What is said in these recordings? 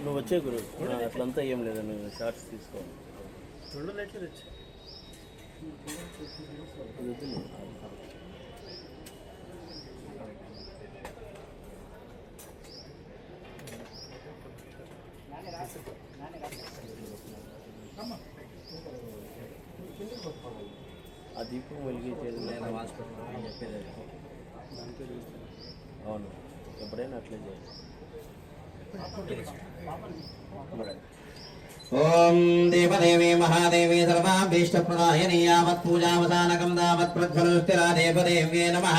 నువ్వు వచ్చే గురు అట్లంతా ఏం లేదు, నువ్వు షార్ట్స్ తీసుకో. ఆ దీపం వెలిగించేది చెప్పేది అవును, ఎప్పుడైనా అట్లే చేయాలి. ఓం దేవదేవి మహాదేవి సర్వాభీష్టప్రదాయని యావత్ పూజావసానకం దావత్ ప్రజ్వలస్థిరా దేవదేవ్యే నమః.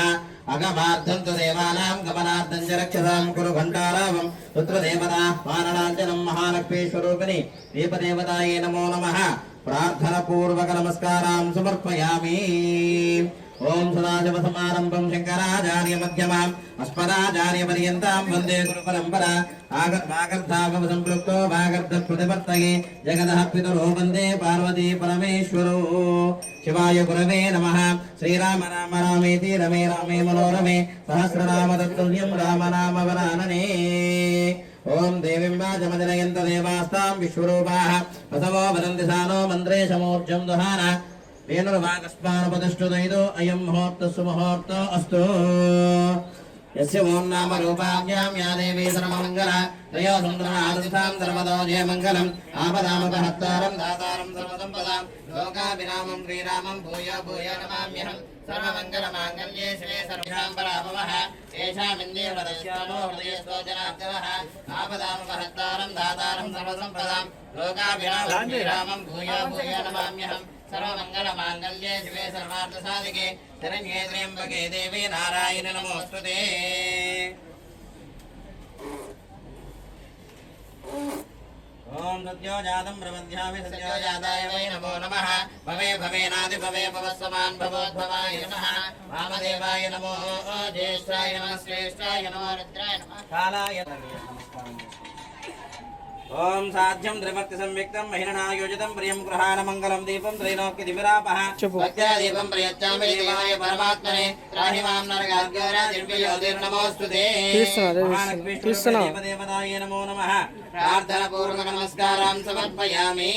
అగమార్థం తు దేవానాం గమనార్థం చ రక్షసాం కురు ఘంటారావం పుత్రదేవతా పాలనాంజనం మహాలక్ష్మీ స్వరూపిణి దీపదేవతాయే నమో నమః. ప్రార్థన పూర్వక నమస్కారాం సమర్పయామి. ఓం సదాశివసమారంభం శంకరాచార్య మధ్యమాం అస్మదాచార్య పర్యంతాం వందే గురు పరంపరా. వాగర్ధాగమ సంపృక్తో వాగర్ధ ప్రతివర్తయే జగదః పితరో వందే పార్వతీ పరమేశ్వరో. శివాయ గురవే నమః. శ్రీరామ రామ రామేతి రమే రామే మనోరమే సహస్రనామ తత్తుల్యం రామనామ వరాననే. ఓం దేవీం వాచమజనయంత దేవాస్తాం విశ్వరూపాః వసవో వదంతి సానో మంత్రే సమూర్జం దుహాన. వేణుర్వాగస్మానపతిష్ఠుదైదో అయం ముహూర్తః సుముహూర్తో అస్తు. యస్య ఓం నామ రూపాభ్యాం యా దేవీ సర్వమంగళ త్రయో సుందరాదితాం సర్వదో జయమంగళం. ఆపదామపహర్తారం దాతారం సర్వసంపదాం లోకాభిరామం శ్రీరామం భూయో భూయో నమామ్యహం. సర్వమంగళమాంగళ్యే శివే సర్వశాంబరాభవః ఏషామిందే వదస్యామో హృదయస్థో జనార్దనః. ఆపదామపహర్తారం దాతారం సర్వసంపదాం లోకాభిరామం శ్రీరామం భూయో భూయో నమామ్యహం. సర్వమంగళమాంగళ్యే శివే సర్వార్థసాధికే శరణ్యే త్ర్యంబకే దేవీ నారాయణి నమోస్తుతే. ఓం సత్యోజాతం ప్రపద్యామి సత్యోజాతాయ వై నమో నమః. భవే భవేనాది భవే భవస్సమాన్ భవోద్భవాయ నమః. వామదేవాయ నమో జ్యేష్ఠాయ నమః శ్రేష్ఠాయ నమో రుద్రాయ నమః కాలాయ. ఓం సాధ్యం త్రిభక్తి సంయుక్తం మహిళనాయోజితం ప్రియం గృహాణ మంగళం దీపం త్రైలోక్య దివిరాపః. భక్త్యాదీపం ప్రయచ్చామి దేవాయ పరమాత్మనే త్రాహి మాం నరకాద్యోరా దివ్యజ్యోతిర్నమోస్తుతే. దేవదేవతాయ నమో నమః. ప్రార్థన పూర్వక నమస్కారాం సమర్పయామి.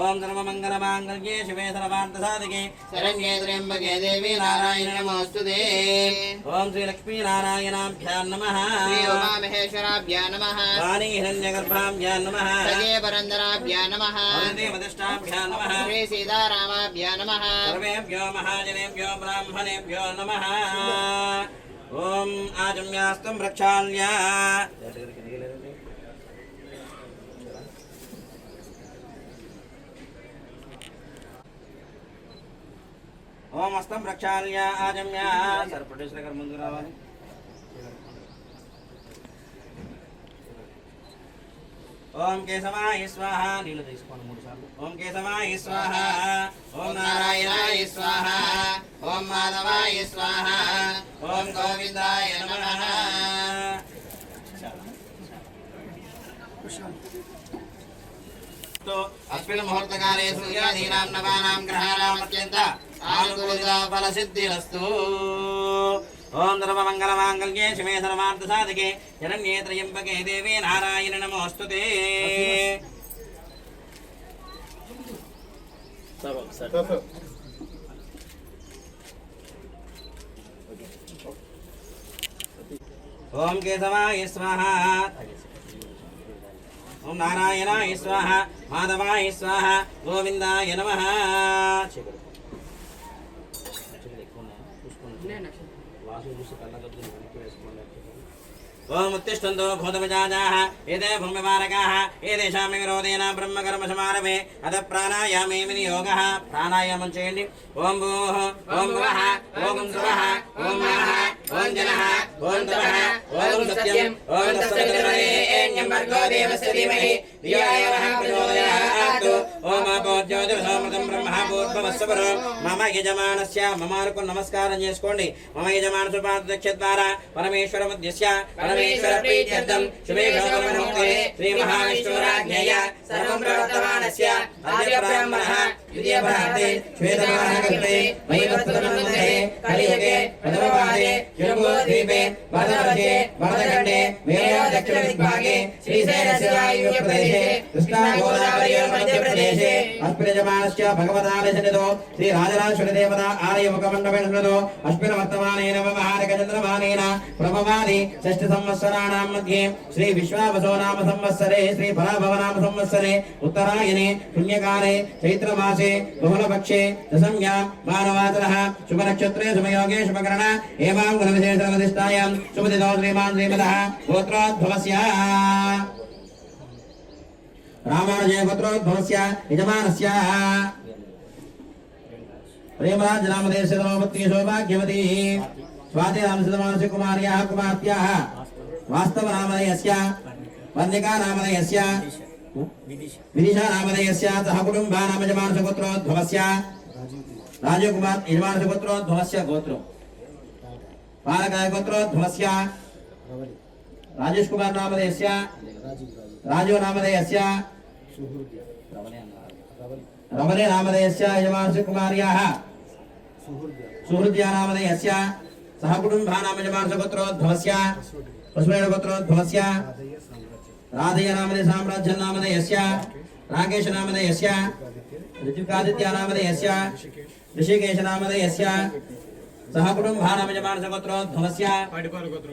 ఓం సర్వమంగళమాంగళ్యే శివే సర్వార్థసాధికే శరణ్యే త్ర్యంబకే దేవీ నారాయణి నమోస్తుతే. ఓం శ్రీ లక్ష్మీ నారాయణాభ్యాం నమః. శ్రీ ఉమామహేశ్వరాభ్యాం నమః. వాణీ హిరణ్యగర్భాభ్యాం నమః. సగే వరందనాభ్యాం నమః. వదిష్టాభ్యాం నమః. శ్రీ సీతారామాభ్యాం నమః. సర్వేభ్యో మహాజనేభ్యో బ్రాహ్మణేభ్యో నమః. ఓం ఆజమ్యాస్తం ప్రక్షాళ్య. ఓం అస్తం ప్రక్షాళ్య ఆజమ్య. సార్ ప్రొడ్యూసర్ గారు ముందు రావాలి. ఓం కేశవాయ స్వాహ. నీళ్ళు తీసుకోండి 3 సార్లు. ఓం కేశవాయ స్వాహ. ఓం నారాయణాయ స్వాహ. ఓం మాధవాయ స్వాహ. ఓం గోవిందాయ నమః. అస్మిన్ ముహూర్తకాలే సూర్యాదీనాం నవానాం గ్రహాణాం అత్యంత ఆనుకూలితా ఫలసిద్ధిరస్తు. ఓం సర్వమంగళమాంగళ్యే శివే సర్వార్థసాధికే శరణ్యే త్ర్యంబకే దేవీ నారాయణి నమోస్తుతే. ఓం కేశవాయ స్వాహ. ఓం నారాయణాయ స్వాహ. మాధవాయ స్వాహ. గోవిందాయ నమః. ఓం ఉత్తిష్టంతో భూతవిజాజాః ఏతే భూమివారకాః ఏతేషాం విరోధేన బ్రహ్మకర్మ సమారభే అత ప్రాణాయామే వినియోగః. ప్రాణాయామం చేయండి. ఓం భూః ఓం భువః ఓం శువః ఓం మహః ఓం జనః ఓం తపః ఓం సత్యం ఓం తత్సవితుర్వరేణ్యం భర్గో దేవస్య ధీమహి ధియో యో నః ప్రచోదయాత్. भवतु ओम आपो ज्योतिर्समृतं ब्रह्मा भूर्भुवस्सुः मम यजमानस्य ममानुకు నమస్కారం చేసుకోండి మమ యజమాన సుపాదక్ష ద్వారా పరమేశ్వర మధ్యస్య పరమేశ్వర ప్రీత్యర్థం శుభే శోభనముక్తే శ్రీ మహావిష్ణురాజ్ఞయ సర్వం ప్రవర్తమానస్య ఆద్య బ్రాహ్మణః ద్వితీయ భారతే శ్వేతవాహకల్పే వైవస్వతమందే కలియుగే ప్రథమపాదే జంబూద్వీపే వరదవర్షే వరదఖండే మేరో దక్షిణ దిగ్భాగే శ్రీశైలस्य వాయువ్యప్రదేశే కృష్ణా గోదావరి మధ్యప్రదేశే అస్మిన్నజమానస్య భగవతాలశనితో శ్రీ రాజరాజేశ్వరి దేవత ఆలయ ముఖమండపేణో అస్మిన్ వర్తమానేన మహారగచంద్రమానేన ప్రభవాది షష్ఠ సంవత్సరాణాం మధ్యే శ్రీ విశ్వావసో నామ సంవత్సరే శ్రీ ఫలాభవ నామ సంవత్సరే ఉత్తరాయణే పుణ్యకాలే చైత్రమాసే బహుళపక్షే దశమ్యాం మానవాతరః శుభనక్షత్రే శుభయోగే శుభకరణ ఏవాం గుణవిశేషణవధిష్టాయాం శుభదినో శ్రీమాన్ శ్రీమదః గోత్రోద్భవస్య రామానుజయ గోత్రోద్భవస్య యజమానస్య प्रेमराज नामदेश धर्मपत्नी सौभाग्यवती स्वाति रामसदमानस्य कुमार्याः कुमार्त्याः वास्तव नामधेयस्य वन्दिका नामधेयस्य विदिशा नामधेयस्य सह कुटुम्बा नाम यजमानस्य गोत्रोद्भवस्य राजकुमार यजमानस्य गोत्रोद्भवस्य गोत्रो पालकाय गोत्रोद्भवस्य राजेश कुमार नामधेयस्य राजो नामधेयस्य रमणे नामधेयस्य यजमानस्य कुमार्याः सुहृद्या नामधेयस्य सह कुटुम्बा नाम यजमानस्य गोत्रोद्भवस्य पुष्पेण गोत्रोद्भवस्य राधेय नामधेय साम्राज्य नामधेयस्य राकेश नामधेयस्य ऋतुकादित्य नामधेयस्य ऋषिकेश नामधेयस्य सह कुटुम्बा नाम यजमानस्य गोत्रोद्भवस्य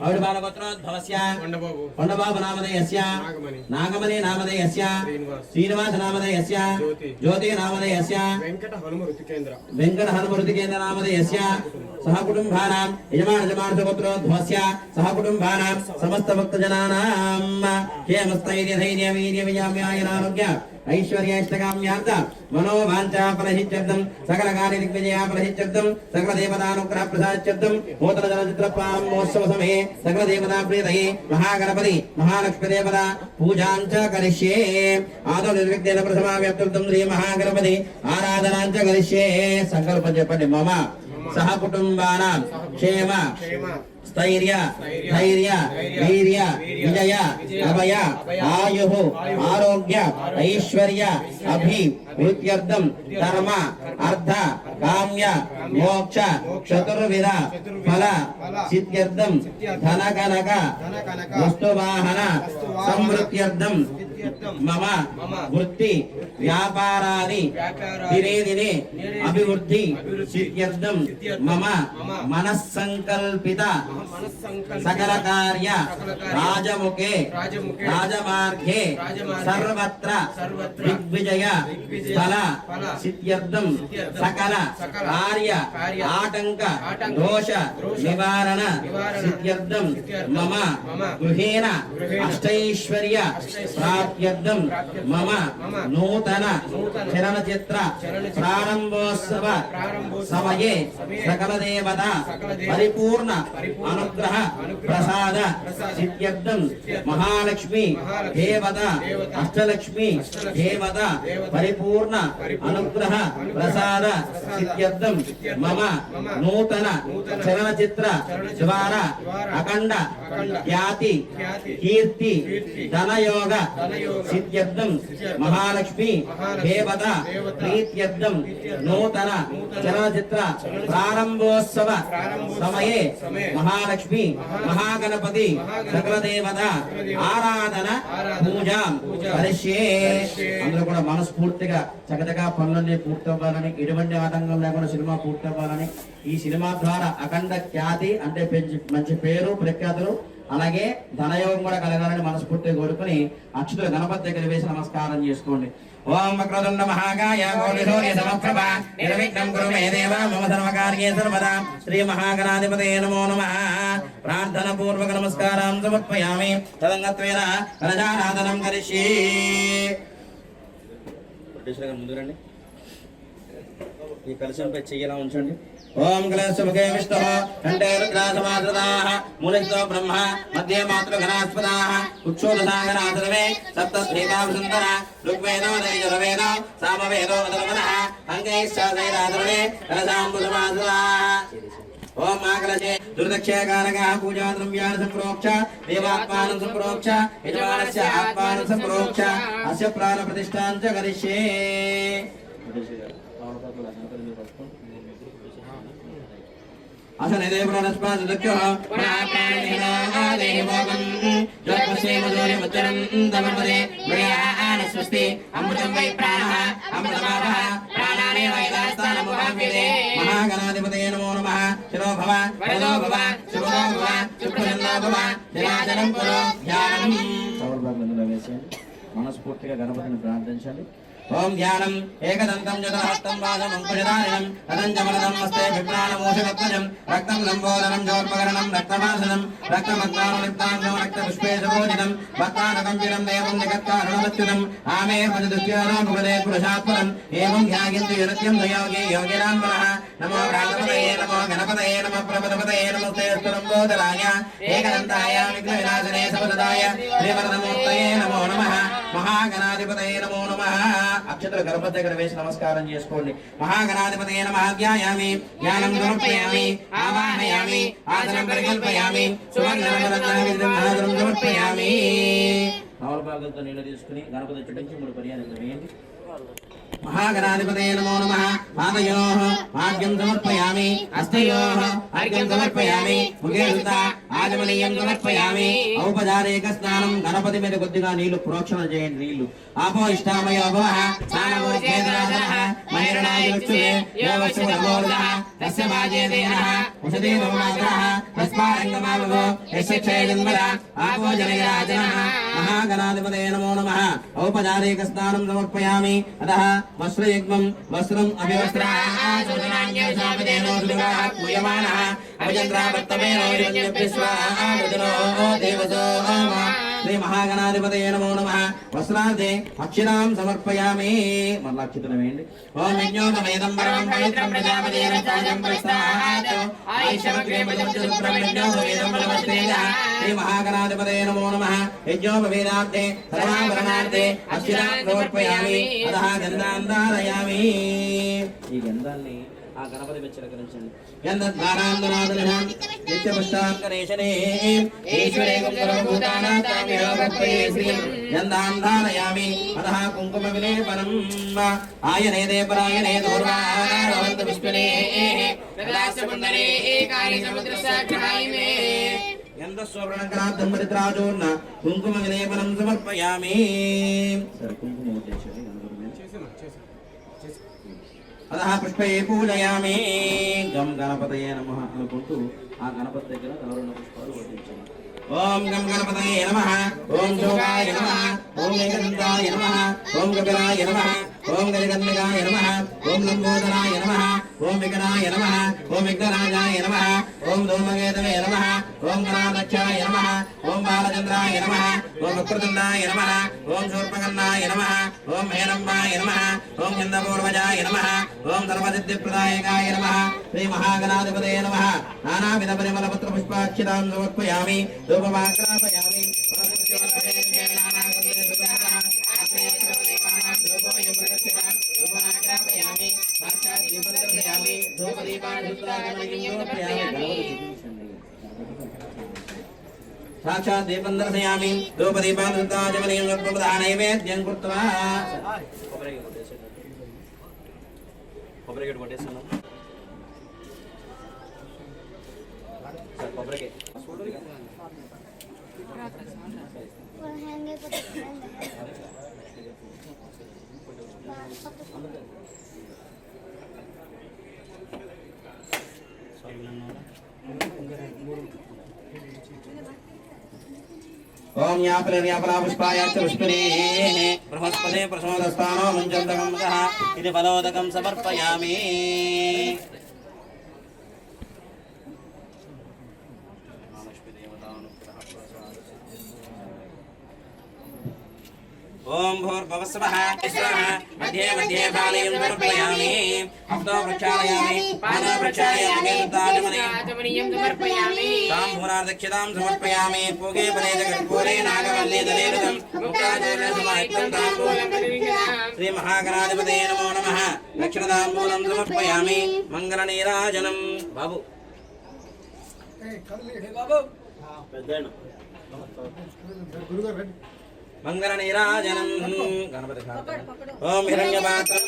औडबाल गोत्रोद्भवस्य पंडबाबु नामधेयस्य नागमणि नामधेयस्य श्रीनिवास नामधेयस्य ज्योति नामधेयस्य वेंकट हनुम ऋतिकेन्द्र नामधेयस्य सह कुटुम्बानां यजमानस्य गोत्रोद्भवस्य सह कुटुम्बानां समस्त भक्तजनानां क्षेमस्थैर्य धैर्य वीर्य विजयाम्यायनारोग्य ऐश्वर्यैष्टकाम्यार्थ मनोवाञ्छा फलहित्यर्थं सकल कार्य दिग्विजया फलहित्यर्थं सकल देवतानुग्रह प्रसादार्थं नूतन चलचित्र प्रारंभोत्सव समये सकल देवता प्रीतये महागणपति महालक्ष्मी देवता पूजां च करिष्ये आदौ निर्विघ्नेन प्रसमाव्याप्तं श्री महागणपति आराधनां च करिष्ये संकल्पं చెప్పండి मम सह कुटुम्बानां क्षेम स्थैर्य धैर्य वीर्य विजय अभय आयुः आरोग्य ऐश्वर्य अभिवृद्ध्यर्थं धर्म अर्थ काम्य मोक्ष चतुर्विध फल सिद्ध्यर्थं धन कनक वस्तुवाहन समृद्ध्यर्थं मम वृत्ति व्यापारादि दिने दिने अभिवृद्धि सिद्ध्यर्थं मम मनस्संकल्पित सकल कार्य राजमुखे राजमार्गे सर्वत्र दिग्विजय फल सिद्ध्यर्थं सकल कार्य आटंक दोष निवारण सिद्ध्यर्थं मम गृहेण अष्टैश्वर्य प्राप्त्यर्थं मम नूतन चलनचित्र प्रारंभोत्सव समये सकल देवता परिपूर्ण अनुग्रह प्रसाद सिद्ध्यर्थं महालक्ष्मी देवता अष्टलक्ष्मी देवता परिपूर्ण अनुग्रह प्रसाद सिद्ध्यर्थं मम नूतन चलनचित्र द्वारा अखंड ख्याति कीर्ति धनयोग सिद्ध्यर्थं महालक्ष्मी देवता प्रीत्यर्थं नूतन चलनचित्र प्रारंभोत्सव समये महालक्ष्मी महागणपति सकल देवता आराधన పూజాం కరిష్యే అందరూ కూడా మనస్ఫూర్తిగా చక్కగా పనులన్నీ పూర్తవ్వాలని ఎటువంటి ఆటంకం లేకుండా సినిమా పూర్తవ్వాలని ఈ సినిమా ద్వారా అఖండ ఖ్యాతి అంటే మంచి పేరు ప్రఖ్యాతులు అలాగే ధనయోగం కూడా కలగాలని మనస్ఫూర్తిగా కోరుకుని అక్షతులు గణపతి దగ్గర వేసి నమస్కారం చేసుకోండి ఓం వక్రతుండ మహాకాయ కోటిసూర్య సమప్రభ నిర్విఘ్నం కురు మే దేవ మమ సర్వకార్యే సర్వదా శ్రీ మహాగణాధిపతయే నమో నమః ప్రార్థన పూర్వక నమస్కారం సమర్పయామి తదంగత్వేన కలశారాధనం కరిష్యే ముందు రండి ఈ కలశంపై చెయ్యలా ఉంచండి. ఓం కలశముఖే విష్ణుః కంఠే రుద్రాసమాశ్రితాః మూలస్థో బ్రహ్మ మధ్యే మాతృగణాస్పదాః ఉక్షోదసాగరాసర్వే సప్తస్త్రీకావసుందర ఋగ్వేదో యజుర్వేదో సామవేదో అధర్వణః అంగైశ్చాసైరాసర్వే కలశాంబుసమాశ్రితాః. ఓం మాకలశే దుర్దక్షకారకః పూజా ద్రవ్యాన్ని సంప్రోక్ష దేవాత్మానం సంప్రోక్ష యజమానస్య ఆత్మానం సంప్రోక్ష అస్య ప్రాణ ప్రతిష్ఠాం చ కరిష్యే. అసనే దేవరస్పాదక్యః ప్రాణేనాదేవోగం జపసేమదోరిమచరం తమపదే మయాన స్వస్తి అమృతం వై ప్రాణః అమృతమావః ప్రాణానే వైదాస్తానముహావిదే. మహాగణాధిపతయే నమో నమః. శిరో భవ వరదో భవ శుభో భవ శుభ్రనందో భవ ధ్యానం కురు ధ్యానం. సౌరభాగంలో వేసేయండి. మనస్ఫూర్తిగా గణపతిని ప్రార్థించండి. ఓం ధ్యానం ఏకదంతం చతుర్హస్తం వాదం అంకుశధారిణం రదంచమలదం హస్తే విప్రాణమోషరత్నజం రక్తం లంబోదరం జోర్పకరణం రక్తవాసనం రక్తమగ్నానులిప్తాంగం రక్తపుష్పేశభోజితం భక్తానకంపిరం దేవం జగత్కారణమచ్యుతం ఆమేర్మజదుస్యానాముపదే పురుషాత్మనం ఏవం ధ్యాయంతు యనత్యం దయోగే యోగిరాంబరః. నమో ప్రాణపతయే నమో గణపతయే నమః ప్రపదపతయే నమస్తే లంబోదరాయ ఏకదంతాయ విఘ్నవినాశనే సమదదాయ శ్రీవరదమూర్తయే నమో నమః. మహాగణాధిపతయే నమో నమః. అక్షతలు గణపతి దగ్గర వేసి నమస్కారం చేసుకోండి. మహాగణాధిపతయే నమః. ధ్యాయామి జ్ఞానం సమర్పయామి ఆవాహయామి ఆసనం పరికల్పయామి సువర్ణరత్నం సమర్పయామి. నవలపాకులతో నీళ్ళు తీసుకుని గణపతి చుట్టించి 3 పర్యాలు వేయండి. మహాగణాధిపతయే నమో నమః. పాదయోః ఆర్ఘ్యం సమర్పయామి హస్తయోః అర్ఘ్యం సమర్పయామి ముఖే సుత ఆచమనీయం సమర్పయామి. ఔపచారిక స్నానం. గణపతి మీద కొద్దిగా నీళ్లు ప్రోక్షణ చేయండి. నీళ్లు ఆపో ఇష్టామయో భవః స్నానమోచేతనాదనః మహిరణాయుక్తే యోవశుభమోదః తస్య వాజేదేనః ఉషదే భవమాతరః తస్మారంగమావో యస్య క్షయజన్మద ఆపో జనయరాజనః. మహాగణాధిపతయే నమో నమః. ఔపచారిక స్నానం సమర్పయామి. అతః వస్త్రయుగ్మం వస్త్రం అభివస్త్రాసూచనాంగేషాపదేనోర్వివాహ పూయమానః అభిచంద్రావర్తమేనోర్యజ్ఞప్యస్వామృతనో దేవసో శ్రీ మహాగణాధిపతయే నమో నమః. వస్త్రార్థే అక్షిరాం సమర్పయామి. మళ్ళా అక్షితలు వేయండి. ఓం యజ్ఞోపవేదం పరమం పవిత్రం ప్రజాపతేన సహజం ప్రస్థాత్ ఆయుష్యమగ్రే పదం యజ్ఞోపవేదం బలవస్తేజః. శ్రీ మహాగణాధిపతయే నమో నమః. యజ్ఞోపవేదార్థే సర్వాభరణార్థే అక్షిరాం సమర్పయామి. అతః గంధాన్ ధారయామి. ఈ గంధాన్ని ఆ గణపతి వెచ్చలకరించండి. గంధద్వారాంధనాదనః నిత్యపుష్టాంకరేషనే ఈశ్వరేకం సర్వభూతానాం తామియోగత్వయే శ్రీయం గంధాన్ ధారయామి. అతః కుంకుమ విలేపనం ఆయనే దేవరాయనే దూర్వారవంత పుష్పనే ప్రదాసపుండరే ఏకాని సముద్రసాగ్రహాయిమే. గంధస్వప్రణకరార్థం పరిత్రాజోర్ణ కుంకుమ విలేపనం సమర్పయామి. సరే కుంకుమ ఉద్దేశం అతః పుష్పే పూజయామి. గం గణపతయే నమః అనుకుంటూ ఆ గణపతి దగ్గర నవరణ పుష్పాలు వడ్డించండి. ఓం గం గణపతయే నమః. ఓం శోకాయ నమః. ఓం ఏకదంతాయ నమః. ఓం కపిలాయ నమః. ఓం గజకర్ణికాయ నమః. ఓం లంబోదరాయ నమః. ఓం వికటాయ నమః. ఓం విఘ్నరాజాయ నమః. ఓం ధూమకేతవే నమః. ఓం గణాధ్యక్షాయ నమః. ఓం బాలచంద్రాయ నమః. ఓం వక్రతుండాయ నమః. ఓం శూర్పకర్ణాయ నమః. ఓం హేరంబాయ నమః. ఓం చంద్రపూర్వజాయ నమః. ఓం సర్వసిద్ధిప్రదాయకాయ నమః. శ్రీ మహాగణాధిపతయే నమః. నానావిధ పరిమళ పత్ర పుష్పాక్షితాం సమర్పయామి. ధూపమాగ్రాపయామి. సాక్షాత్ దీపం దర్శయామి. ధూపదీపాన్ ధృతాచమనీయం నైవేద్యం కృత్వా కొబ్బరికాయ కొట్టేస్తున్నాం. కొబ్బరికాయ ఓం యాపలా పుష్పాయాచ పుష్పినే బృహస్పతే ప్రసోదస్థానో ముంచందకం సహ ఇది ఫలోదకం సమర్పయామి. ओम भूर्भुवस्वः स्वाहा मध्ये मध्ये बालयं समर्पयामि हस्तो प्रक्षालयामि पादं प्रक्षालयामि आचमनीयं समर्पयामि ताम्बूलादक्षितां समर्पयामि पूगे फले कर्पूरे नागवल्ली दलेरुतं मुक्ताचूर्णेन समायुक्तं ताम्बूलं श्री महागणाधिपतये नमो नमः दक्षिणताम्बूलं समर्पयामि मंगलनीराजनं बाबू मंगलनीराजनं गणपति ओम हिरण्यपात्रं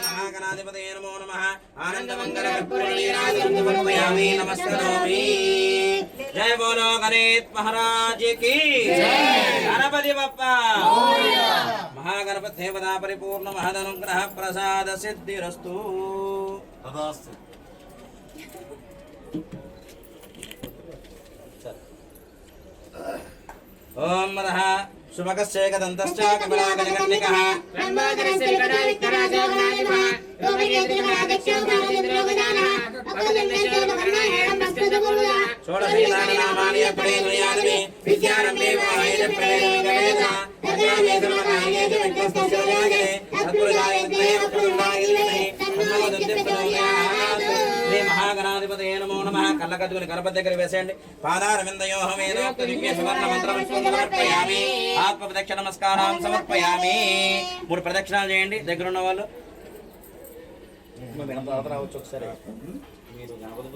महागणाधिपतये नमो नमः आनंदमंगलकर्पूरनीराजनं समर्पयामि नमस्करोमि। जय बोलो गणेश महाराज की जय। गणपति बप्पा महागणपति देवता परिपूर्ण महदनुग्रह प्रसाद सिद्धिरस्तु तथास्तु। ओम मदः शुभकस्य एकदन्तश्च कमलागजकर्णिकः ब्रह्माकरस्य विकटादित्यराजो गणाधिपः रोमकेन्द्रगणाध्यक्षो गणाधिन्द्रोगजानः भगवन्नेश्वरमकर्णाहेरम्बस्कन्दपूर्वः षोडशैतानि नामानि अपडेन्द्रयादवे विद्यारम्भे वायजप्रवेदविगवेदः तद्रामे सर्वकार्ये च विद्वस्तस्य जागरे सत्पुरुषाय विद्महे वक्रतुण्डाय धीमहि तन्नो दन्ति प्रचोदयात्। श्री महागणाधिपतये नमो नमः कल्लकद्దుని గణపతి దగ్గర వేసేయండి పాదారవిందయోః వేదోక్త దివ్య సువర్ణ మంత్రపుష్పం సమర్పయామి ఆత్మ ప్రదక్షిణ నమస్కారం సమర్పయామి। మూడు ప్రదక్షిణాలు చేయండి దగ్గర ఉన్న వాళ్ళు రావచ్చు ఒకసారి మీరు గణపతి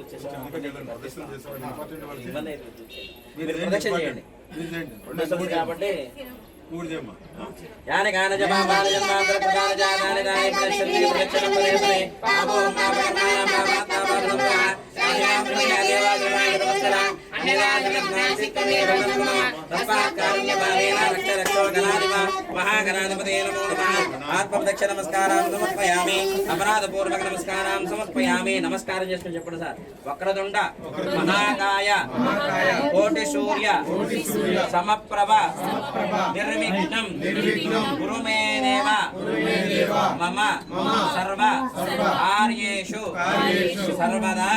ప్రదక్షిణ చేయండి కాబట్టి यानि गान जपापाल जन्मांतर प्रदान जागानि दानि प्रदक्षिणं प्रदक्षिणं पदे पापो मापकर्माणां पापात्तापादनम्पः साध्यां प्रमिया देवादेवाय नमस्कारः अन्यदा जगन्नासिकमे भगवन्मः तस्मात् कारुण्यभावेन रक्ष रक्षो गणाधिपः महागणाधिपतये नमो नमः आत्मप्रदक्षिण नमस्कारां समर्पयामि अपराधपूर्वक नमस्कारां समर्पयामि। नमस्कारं చేసుకొని చెప్పండి సార్। వక్రతుండ మహాకాయ కోటి సూర్య సమప్రభ निर्विघ्नं गुरु मे देव मम सर्व कार्येषु सर्वदा।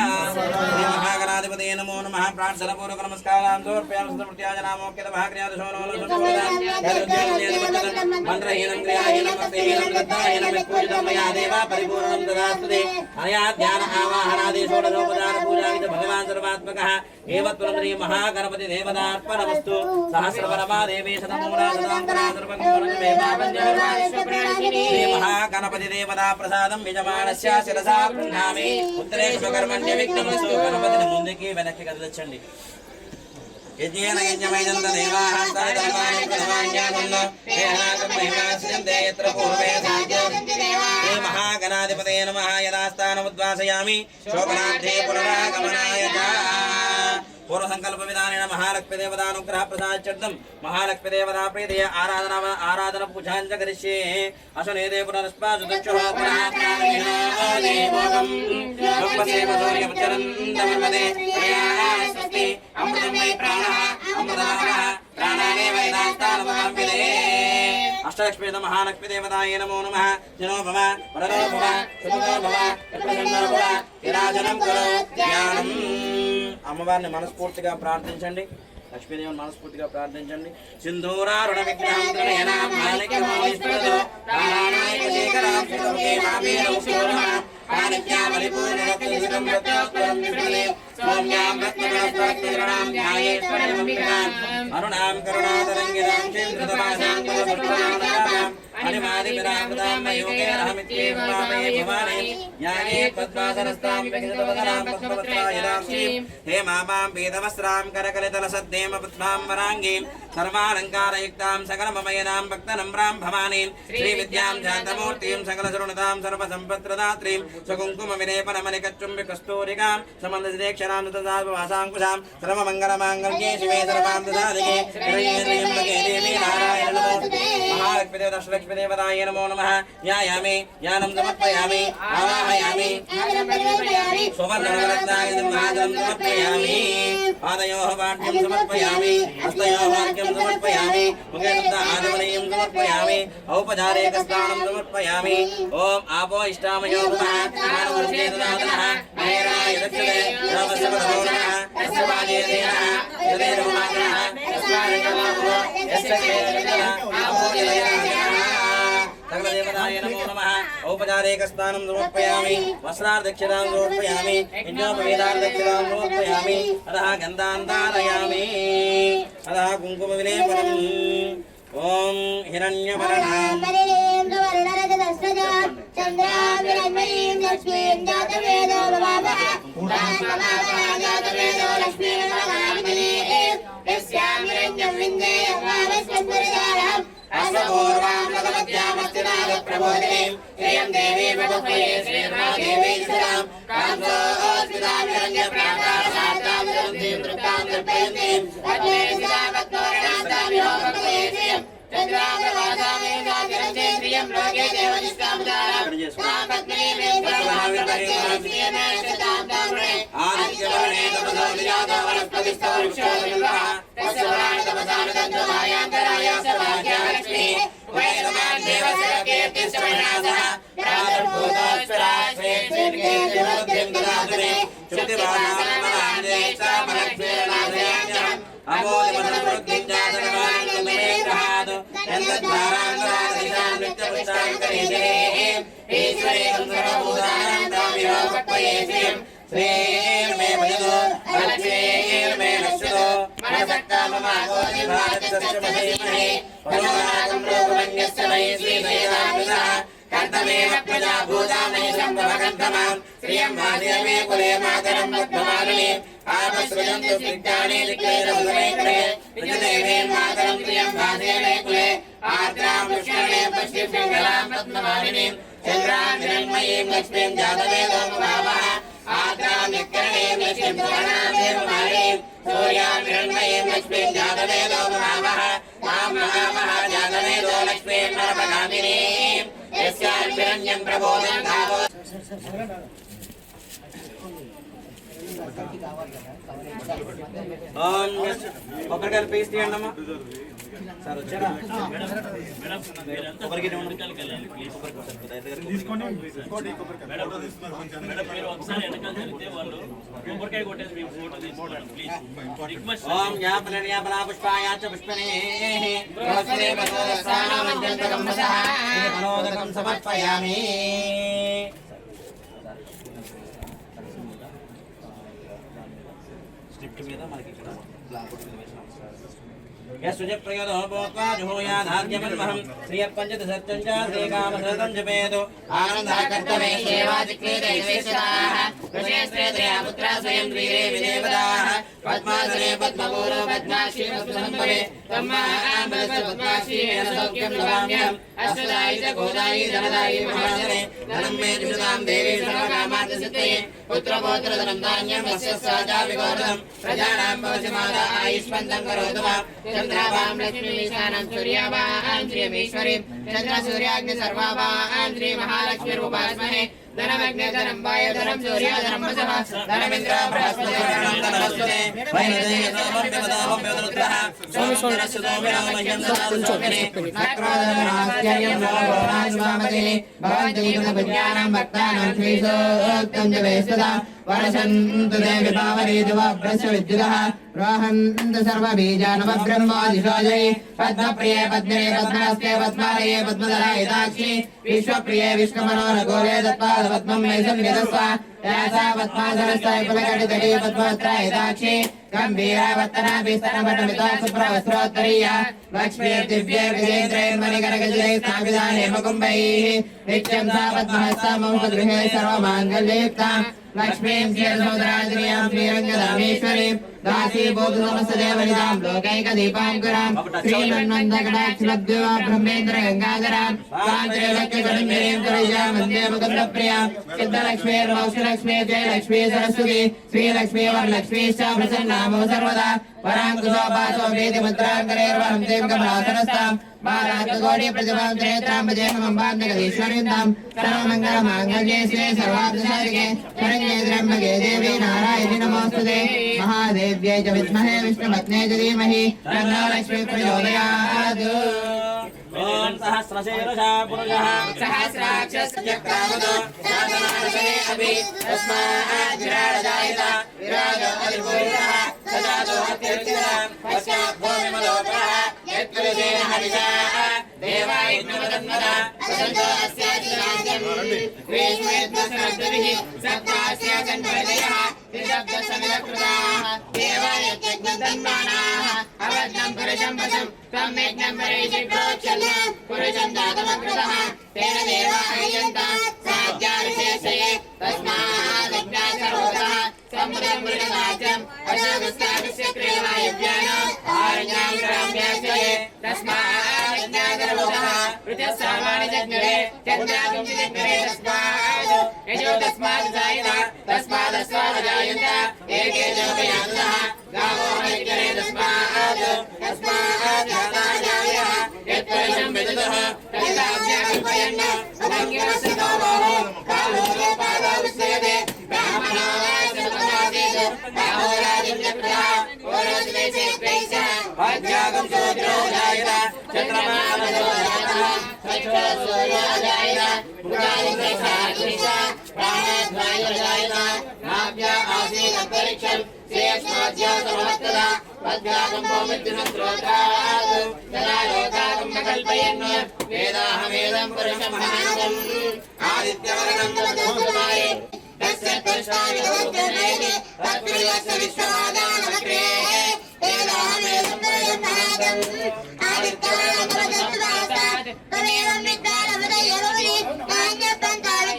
महागणाधिपतये नमो नमः प्रार्थना पूर्वक नमस्कारां समर्पयामि। समर्पयामि मंत्रहीनं क्रियाहीनं भक्तिहीनं श्रद्धाहीनं पूजितं मया देव परिपूर्णं ददास्तुते। अनया ध्यान आवाहनादि षोडशोपचार पूजाविध भगवान् सर्वात्मकः एवत्वं श्री महागणपति देवतार्पणमस्तु। सहस्रवरमा देवी शतमूला सदान्तरा श्री महागणपति देवता प्रसादं यजमानस्य शिरसा गृह्णामि। उत्तरे शुभकर्मण्य विघ्नमस्तु। गणपतिని ముందుకి వెనక్కి కదిలించండి। यज्ञेन यज्ञमयजन्त देवाः तदर्वाणि प्रथमान्यासन्न हेहनाकं महिमास्यन्ते यत्र पूर्वे साध्यो हे महागणाधिपतये नमः। यदास्थानमुद्वासयामि शोभनार्थे पुनरागमनाय च पूर्व संकल्प विधानेन महालक्ष्मी देवतानुग्रह प्रसादार्थं महालक्ष्मी देवता प्रीतये आराधना पूजां च करिष्ये। अशनेदे पुनरस्पासुदक्षः पुनः प्राणविनादेवोगं लोकसेव सूर्यमुच्चरन्तमर्मदे स्वस्ति अमृतं वै प्राणः अमृतमानः प्राणानेव यदास्तानमहंविदे। अष्टलक्ष्मी महालक्ष्मी देवताये नमो नमः। जनो भव वरदो भव सुखदो भव प्रसन्नो भव विराजनं कुरु ज्ञानम्। అమ్మవారిని మనస్ఫూర్తిగా ప్రార్థించండి। లక్ష్మీదేవిని మనస్ఫూర్తిగా ప్రార్థించండి। సింధూరారుణ విగ్రహం త్రినయనాం మాణిక్యమౌళిస్ఫురతో తారానాయక శేఖరాం శ్రీలోకే మామేనం శివనః పానిత్యా పరిపూర్ణరత్నసితం రత్నస్ఫురం విష్ణుదే సౌమ్యాం రత్నగణస్ఫురత్నగణాం ధ్యాయేశ్వరమంబికాం అరుణాం కరుణాతరంగితాం చంద్రతమాసాం తవపుత్రాం హరిమాదివిరామృతాం మయూకేరహమిత్యేవ మామయే భవాని జ్ఞానే పద్మాసనస్తాం వికసితవదనాం పద్మపత్రాయదాం శ్రీం హే మామాం పీతవస్త్రాం करकलितलसद्देम पद्मां वराङ्गीं सर्वालङ्कारयुक्तां सकलममयनां भक्तनम्रां भवानीं श्रीविद्यां शान्तमूर्तिं सकलसरुणतां सर्वसम्पत्प्रदात्रीं स्वकुङ्कुमविलेपनमलिकचुम्बिकस्तूरिकां समन्दसिदेक्षरां तथावासाङ्कुशां सर्वमङ्गलमाङ्गल्ये शिवे सर्वान्तसाधिके त्र्यम्बके देवी नारायण नमोस्तुते। महालक्ष्मीदेवता अष्टलक्ष्मीदेवतायै नमो नमः। ध्यायामि ज्ञानं समर्पयामि आवाहयामि सुवर्णरत्नाय महाजलं समर्पयामि पादयोः पाठ्यं समर्पयामि हस्तयोः वाक्यं समर्पयामि मुखे आदमनीयं समर्पयामि औपचारिकस्नानं समर्पयामि ॐ आपो इष्टामयो नमः मानवर्षे ददातनः महेराय दक्षिणे रामसवधोनः यस्य वाजे देनः यदे रोमानः यस्मानकमाभो यस्य केतनः आपो यदयः सकलदेवताय नमो नमः औपचारिकस्नानं समर्पयामि वस्त्रार्धक्षतां समर्पयामि यज्ञोपवेदार्धक्षतां समर्पयामि अतः गन्धान् धारयामि अतः कुङ्कुमविलेपनम् ॐ हिरण्यवर्णां चन्द्राभिरण्मयीं लक्ष्मीं जातवेदो भवामः यस्यां हिरण्यं विन्देयं वामस्कन्धरदारम् अश्वपूर्वां भगवत्यामस्तिनादप्रबोधिनीं श्रियं देवी भगवत्यै श्रीर्मादेवी सदां कांसोऽस्मितां हिरण्यप्राकारासार्तां जलन्तीं तृप्तां कल्पयन्तीं अग्ने सितामत्तोरणान्तां योगमयेतीं चन्द्राप्रभासामेधातिरञ्चेन्द्रियं लोके देवनिष्कामदारं स्वापत्नीमें परमाविर्भक्तिमें आदित्यवर्णे तपसो विजातो वनस्पतिस्थो वृक्षोऽभिवः तस्य वराणतपसानुदन्तमायान्तराय सभाग्यालक्ष्मीः वैरमान् देवस्य कीर्तिश्च वर्णासः प्रातर्भूतोऽस्पराश्रेष्ठेर्केर्तिमलब्धिं ददातु मे श्रुतिवादामलान्येष्टामलक्ष्मीर्नाथयाम्यहम् अबोधिमसंवृद्धिं जातकमानन्दमेग्रहात् यन्तद्वारान्तरादिशां नित्यपुष्टां करीशेः ईश्वरेकं सर्वभूतानां तामिहो भक्त्वये श्रियं श्रीर्मे भजतो लक्ष्मीर्मे रक्षतो मनसक्ता मम गोधिभारतस्य महीमहे मनोरागं लोकमन्यस्य मयि श्रीदयेनामृतः कर्तमेव प्रजा भूतामहि सम्भवकर्तमां श्रियं वादेवे कुले मातरं पद्ममालिनी आपसृजन्तु स्निग्धानि लिखेरमुदमेकरे विजदेवे मातरं श्रियं वादेवे कुले आर्द्रां पुष्करे पश्चिमशृङ्गलां पद्ममालिनीं चन्द्रां हिरण्मयीं लक्ष्मीं जातवेदो भवामः आर्द्रां निकरणीं लक्ष्मीं सुवर्णां देवमालिनीं सूर्यां हिरण्मयीं लक्ष्मीं जातवेदो भवामः तां महामः जातवेदो लक्ष्मीं नरपगामिनीं यस्यां हिरण्यं प्रबोधं धावो కొబ్బరికాయలు పేస్ట్ తీయండి అమ్మా సార్ వచ్చారా కొబ్బరికాయ ఓం యాపలా పుష్పాయ చ పుష్పనే మనోదకం సమర్పయామి స్క్రిప్ట్ మీద మనకి ఇక్కడ బ్లాక్ బోర్డ్ వేసాం यस्वजप्रयोदो भूत्वा जुहूयादाद्यमन्महं श्रियपञ्चदशत्यं च श्रीकामसततं जपेतु आनन्दः कर्तमे सेवाचिक्रीतैवेशताः ऋषेस्त्रेत्रया पुत्रा स्वयं श्रीरे विदेवताः पद्मासने पद्मपूरो पद्माक्षी पद्मसम्भवे तम्माम्बलस्य पद्माक्षीण सौख्यं लभाम्यहम् अश्वदायि च गोदायि धनदायि महाजने धनं मे द्विषतां देवी सर्वकामार्थसिद्धये पुत्रपौत्रधनं धान्यम् अस्य साजा विगोरदं प्रजानां भवति माता आयुष्मन्तं करोतु मां चन्द्राभां लक्ष्मीशानं सूर्याभां श्रियमीश्वरीं चन्द्रसूर्याग्नि सर्वाभां श्रीमहालक्ष्मीरूपास्महे धनमग्ने धनं वायुधनं सूर्यधनं वसः धनमिन्द्र बृहस्पतिर्धनं धनमस्तुते वैनदेयसोमर्प्यवदामप्यवदरुद्रः सोमस्वरस्यतो विरामह्यं सदासोमिनि नक्रोधनाश्चर्यं नवरोणाश्वामतिः भवन्ति पुण्यानां भक्तानां श्रीसोक्तं जवेस्तदा वर्षन्तु देवि पावरीजुवभ्रश्च विद्युतः रोहन्तु सर्वबीजानवब्रह्मादिशोजये पद्मप्रिये पद्मिने पद्महस्ते पद्मालये पद्मधरायिताक्षि विश्वप्रिये विश्वमनोरघोरे दत्पादपद्मं मे संविदस्व यासा पद्मासनस्थाय पुलकटितटे पद्मवस्त्रायिताक्षि गम्भीरावर्तनाभिस्तनपटमिता सुप्रवस्त्रोत्तरीया लक्ष्मीर्दिव्यैर्गजेन्द्रैर्मणिकनकजलैः स्थापिताने मुकुम्बैः नित्यं सा पद्महस्ता मम गृहे सर्वमाङ्गल्ययुक्ता लक्ष्मीं क्षीरसमुद्राद्रियां श्रीरङ्गधामेश्वरीं दासी भूतसमस्तदेवनितां लोकैकदीपाङ्कुरां श्रीमन्मन्दकटाक्षलब्ध्वा ब्रह्मेन्द्र गङ्गाधरां काञ्चैलक्ष्मीं तुलजां वन्दे मुकुन्दप्रियां सिद्धलक्ष्मीर्मौक्षलक्ष्मी जयलक्ष्मी सरस्वती श्रीलक्ष्मी वरलक्ष्मीश्च प्रसन्नामो सर्वदा वराङ्कुशोपासो वेदिमुद्राङ्करेर्वहं दें कमलासनस्तां बालार्कगौरी प्रतिभां त्रेत्राम्बजेहमम्बान्धकरीश्वरीन्दां सर्वमङ्गलमाङ्गल्ये शिवे सर्वार्थसाधिके शरण्ये त्र्यम्बके देवी नारायणि नमोऽस्तुते महादेव्यै च विद्महे विष्णुपत्न्यै च धीमहि तन्नो लक्ष्मी प्रचोदयात्। ओम सहस्रशीर्षः पुरुषः सहस्राक्षसचक्रावतो साधनार्षे अभि तस्मात् विराजजायत विराजो अधिपूरितः सजातो अत्यर्चितः पश्चात् भूमिमलोपरः यत्पुरुषेण हविषः देवायज्ञमदन्मदा सदन्तो अस्यादिराज्यम् ग्रीष्मेद्वसनद्भिः सप्तास्य सन्वर्धयः त्रिशब्दसमिदकृताः देवायज्ञदन्मानाः अवद्नं पुरुषं वशं त्वं यज्ञं परेषि प्रोक्षल्य पुरुषं जातमकृतः तेन देवा अयन्तां साध्यार्शेषये तस्मात् यज्ञासरोधः सम्पदं पुरुषवाच्यं अशोकस्तादस्य क्रियमायव्यानो आरण्यां ग्राम्याश्रये तस्मात् यज्ञासरोधः पृथस्सामानि जज्ञरे चन्द्रागं जज्ञरे तस्मात् यजो तस्मात् जायत तस्मादस्वाद जायन्त एके जोगयान्तः गावो यज्ञरे तस्मात् जातायाः यत्पुरुषं विदुः तदिदाभ्याकल्पयन् अभङ्गिरसतो बाहो कालोपादौ विश्रयते ब्राह्मणो अध्यागं शूद्रो जायत चन्द्रमानसो जातः चक्षुः सूर्यो जायत पुराणिन्द्र साग्निशा प्राणाद्वायो जायत नाभ्या आसीदन्तरिक्षं श्रेयस्माद्यो समवत्तदा अध्यागं भौमिद्युनस्त्रोत्रात् तदा लोकागं कल्पयन् वेदाहमेदं पुरुषमहानन्दम् आदित्यवर्णं तद्कुमारे तस्य पुरुषाविभूतनेति तत्प्रियस्य विश्वमादानवक्रेः वेदाहमेदं पुरुषमहानन्दम् आदित्यवर्णं तद्कुमारे तमेवं विद्वानवदयोरि नान्यपन्तारि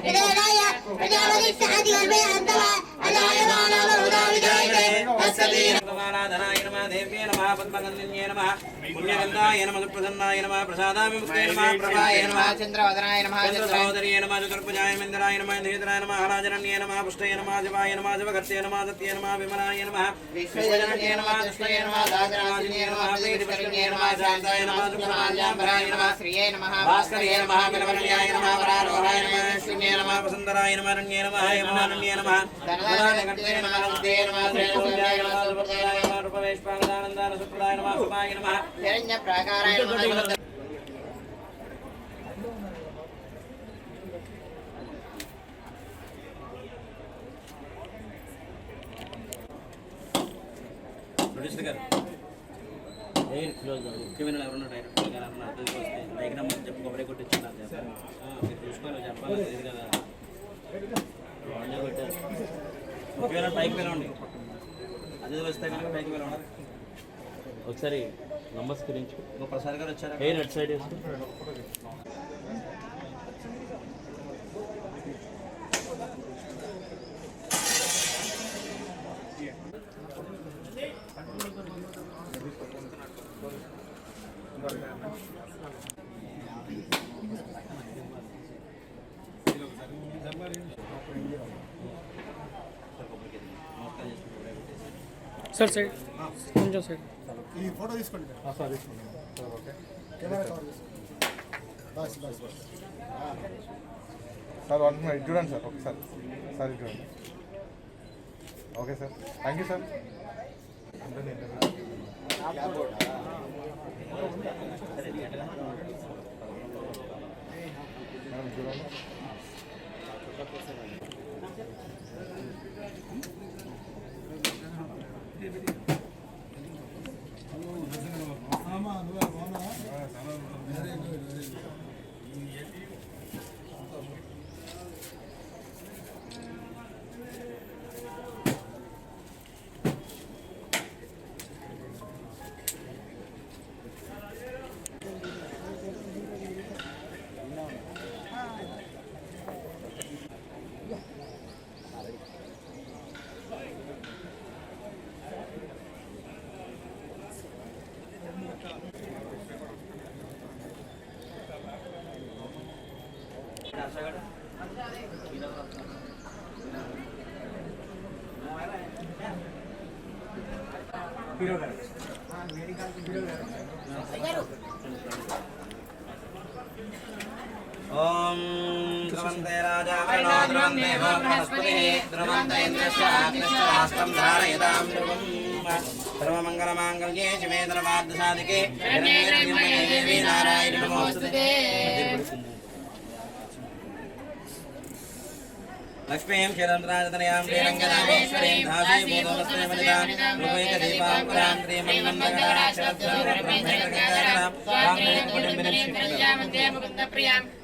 विदेहाय प्रजापति साधिवर्मे अन्तः अजायमानो बहुधा विजायते तस्य धनाय नमः देव्ये नमः पद्मगन्धिन्ये नमः पुण्यगन्धाय नमः प्रसन्नाय नमः प्रसादाभिमुक्ते नमः प्रभाय नमः चन्द्रवदनाय नमः चन्द्रसहोदर्ये नमः चतुर्भुजाय मन्दिराय नमः धीधराय नमः हराजनन्ये नमः पुष्टये नमः शिवाय नमः शिवकर्त्ये नमः सत्ये नमः विमलाय नमः विश्वजनन्ये नमः दुष्टये नमः दासराजिन्ये नमः प्रीतिपरिण्ये नमः शान्ताय नमः सुखमाल्याम्बराय नमः श्रिये नमः भास्कर्ये नमः विलवन्याय नमः वरारोहाय नमः शून्ये नमः वसुन्धराय नमः रण्ये नमः हेममानन्ये नमः धनाय नमः बुद्धे नमः श्रेयोजाय नमः सुप्रदाय नमः रूपवेशपादानन्दान सुप्रदाय नमः सुभाय नमः हिरण्यप्राकाराय नमः ప్రొడ్యూసర్ గారు ఎయిర్ క్లోజ్ ముఖ్యమైన ఎవరన్నా డైరెక్టర్ గారు అన్న అర్థం వస్తే డైగ్రామ్ అని చెప్పి కొబ్బరి కొట్టి ఇచ్చింది మీరు చూసుకోవాలి చెప్పాలి తెలియదు కదా పెట్టారు ముఖ్యమైన పైకి వెళ్ళండి అది వస్తే కనుక పైకి వెళ్ళండి ఒకసారి నమస్కరించు. ఇంకో ప్రసాద్ గారు వచ్చారు ఎయిర్ అటు సైడ్ వేసుకో. సార్ సైడ్ కొంచెం సైడ్ ఈ ఫోటో తీసుకోండి సార్ తీసుకోండి ఓకే కెమెరా కవర్ తీసుకోండి bus bus bus sir one minute చూడండి సార్ ఒకసారి సార్ చూడండి okay sir thank you sir madam చూడండి హీరో గారు ఓం ధ్రువంతే రాజా వరుణో ధ్రువం దేవో బృహస్పతిః ధ్రువంత ఇంద్రశ్చ అగ్నిశ్చ రాష్ట్రం ధారయతాం ధ్రువం సర్వమంగళమాంగళ్యే శివే సర్వార్థసాధికే శరణ్యే దేవి నారాయణి నమోస్తుతే లక్ష్మీం శరణ్రాజతనయాం శ్రీరంగనామేశ్వరీం ధాసీభూతమస్తే వనితాం రూపైకదీపాంకురాం శ్రీమంగళకరాక్షరాం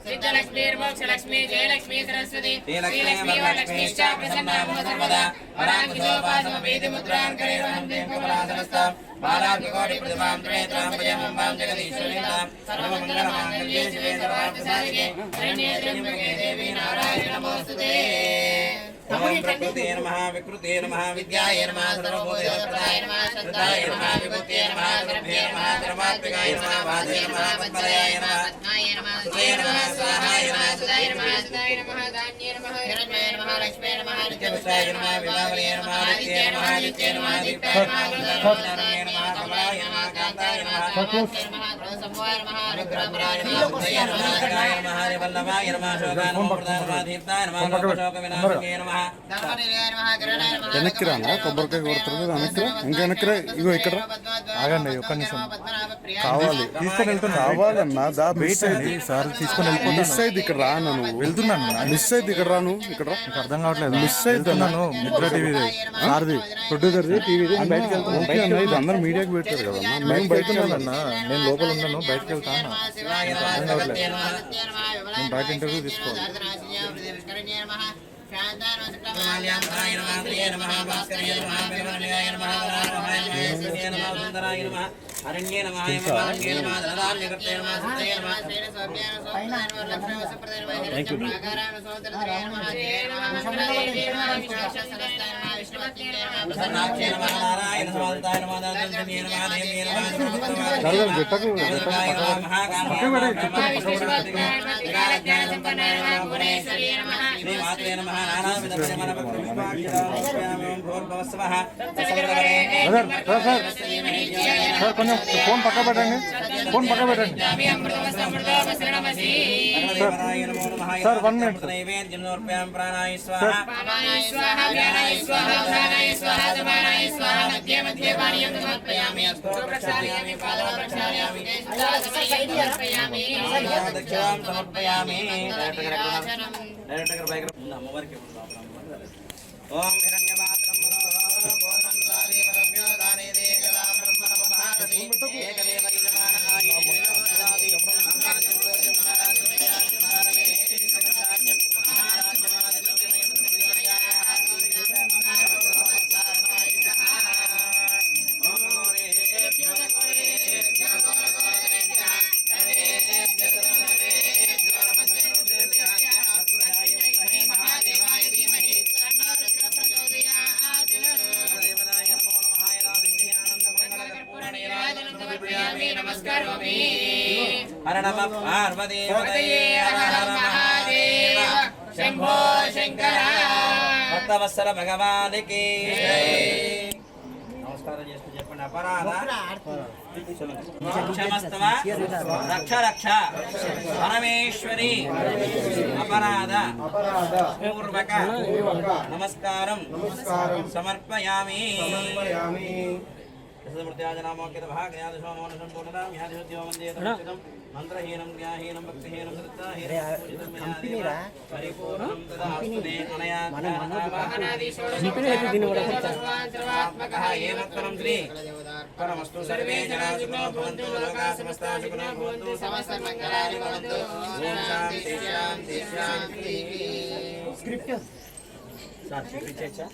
సిద్ధలక్ష్మీర్మోక్షలక్ష్మీ జయలక్ష్మీ సరస్వతి శ్రీలక్ష్మీ వరలక్ష్మీశ్చ ప్రసన్నా సర్వదా వరాంకుశోపాసమపీతి ముద్రాన్ కరేణం దేం కమలాసనస్తాం బాలార్కకోటి ప్రతిభాం త్రేతాం భజమంబాం జగదీశ్వరీం సర్వమంగళమాంగళ్యే శివే సర్వార్థసాధికే శరణ్యే త్ర్యంబకే దేవి నారాయణి నమోస్తుతే ఓం ప్రకృతే నమః వికృతే నమః విద్యాయ నమః సర్వభూతేశ్వరాయ నమః శ్రద్ధాయ నమః విభూతే నమః సర్వే నమః సర్వాత్మికాయ నమః వాదే నమః పద్మలయాయ నమః పద్మాయ నమః సుదే నమః స్వాహాయ నమః సుదాయ నమః సుదాయ నమః ధాన్యే నమః హిరణ్యాయ నమః లక్ష్మీ నమః నిత్యపుష్టాయ నమః విభావరే నమః నిత్యే నమః నిత్యే నమః దీప్తాయ నమః గుణాయ నమః కమలాయ నమః కాంతాయ నమః సంవాయ నమః అనుగ్రహపరాయ నమః ఉదయ నమః సదాయ నమః వల్లభాయ నమః శోకాయ నమః దీప్తాయ నమః శోక వినాశకాయ నమః వెనక్కి రానా కొబ్బరికాయ కొడుతుంది వెనక్కి ఇంకా వెనక్కి ఇగో ఇక్కడ ఆగండి ఒక్క నిమిషం కావాలి తీసుకొని వెళ్తున్నా కావాలన్నా దా మిస్ అయింది సార్ తీసుకొని వెళ్ళిపో మిస్ అయింది ఇక్కడ రా నువ్వు వెళ్తున్నాను మిస్ అయింది ఇక్కడ రాను ఇక్కడ అర్థం కావట్లేదు మిస్ అయితున్నాను మిత్ర టీవీ సార్ది ప్రొడ్యూసర్ది టీవీ బయటకు వెళ్తాను ఓకే అన్న ఇది అందరు మీడియాకి పెట్టారు కదన్నా మేము బయటకు వెళ్ళాలన్నా నేను లోపల ఉన్నాను బయటకు వెళ్తాను అర్థం కావట్లేదు నేను బయట ఇంటర్వ్యూ తీసుకోవాలి కమలాయ నమః ప్రియ నమః భాస్కరాయ నమః విమలాయ నమః వరాహాయ నమః సుందరాయ నమః సుందరాయ నమః అరణ్యే నమః హిమవాన్యే నమః ధనధాన్యకర్తే నమః సుత్రే నమః శ్రేణ సౌభ్యాన సౌభాన లక్ష్మీ వసప్రదే నమః హిరణ్యప్రాకారాన సోదరదే నమః జయ నమః మంగళదేవే నమః విష్ణుశస్త్రస్తాయ నమః విష్ణుపత్నే నమః ప్రసన్నాక్షే నమః నారాయణ స్వామితాయ నమః దంతన్యే నమః దేవ్యే నమః జరగదు గట్టకు శ్రీమాత్రే నమః నానావిధ పరిమళ పుష్పాక్షరాం భోర్భవస్వః సార్ కొంచెం ఫోన్ పక్క పెట్టండి ఫోన్ పక్క పెట్టండి సార్ 1 మినిట్ నైవేద్యం సమర్పయామి ప్రాణాయ స్వాహా పానాయ స్వాహా వ్యానాయ స్వాహా ఉదానాయ స్వాహా సమానాయ స్వాహా మధ్య మధ్య పానీయం సమర్పయామి అస్తో ప్రక్షాళయామి పాదం ప్రక్షాళయామి సమర్పయామి దక్షిణాం సమర్పయామి డైరెక్టర్ బైక్ అమ్మవారికి ఓం హిరణ్యపాత్రం పూర్ణం సారీవరమ్యో దానేదే కళా బ్రహ్మణ భారతి ఏకదేవ యజమానాయ హర నమ పార్వతీ హర హర మహాదేవ శంభో శంకర భక్తవత్సల భగవానికి నమస్కారం చేస్తూ చెప్పండి అపరాధ క్షమస్తవ రక్ష రక్ష పరమేశ్వరి అపరాధ పూర్వక నమస్కారం సమర్పయామి మంత్రహీనం జ్ఞాహీనం భక్తిహీనం పరిపూర్ణం శ్రీ పరమస్తు సర్వే జనా సుఖినో భవంతు లోకా సమస్తా సుఖినో భవంతు సమస్త మంగళాని భవంతు ఓం శాంతి శాంతి శాంతి స్క్రిప్ట్ సార్ చూపించచ్చా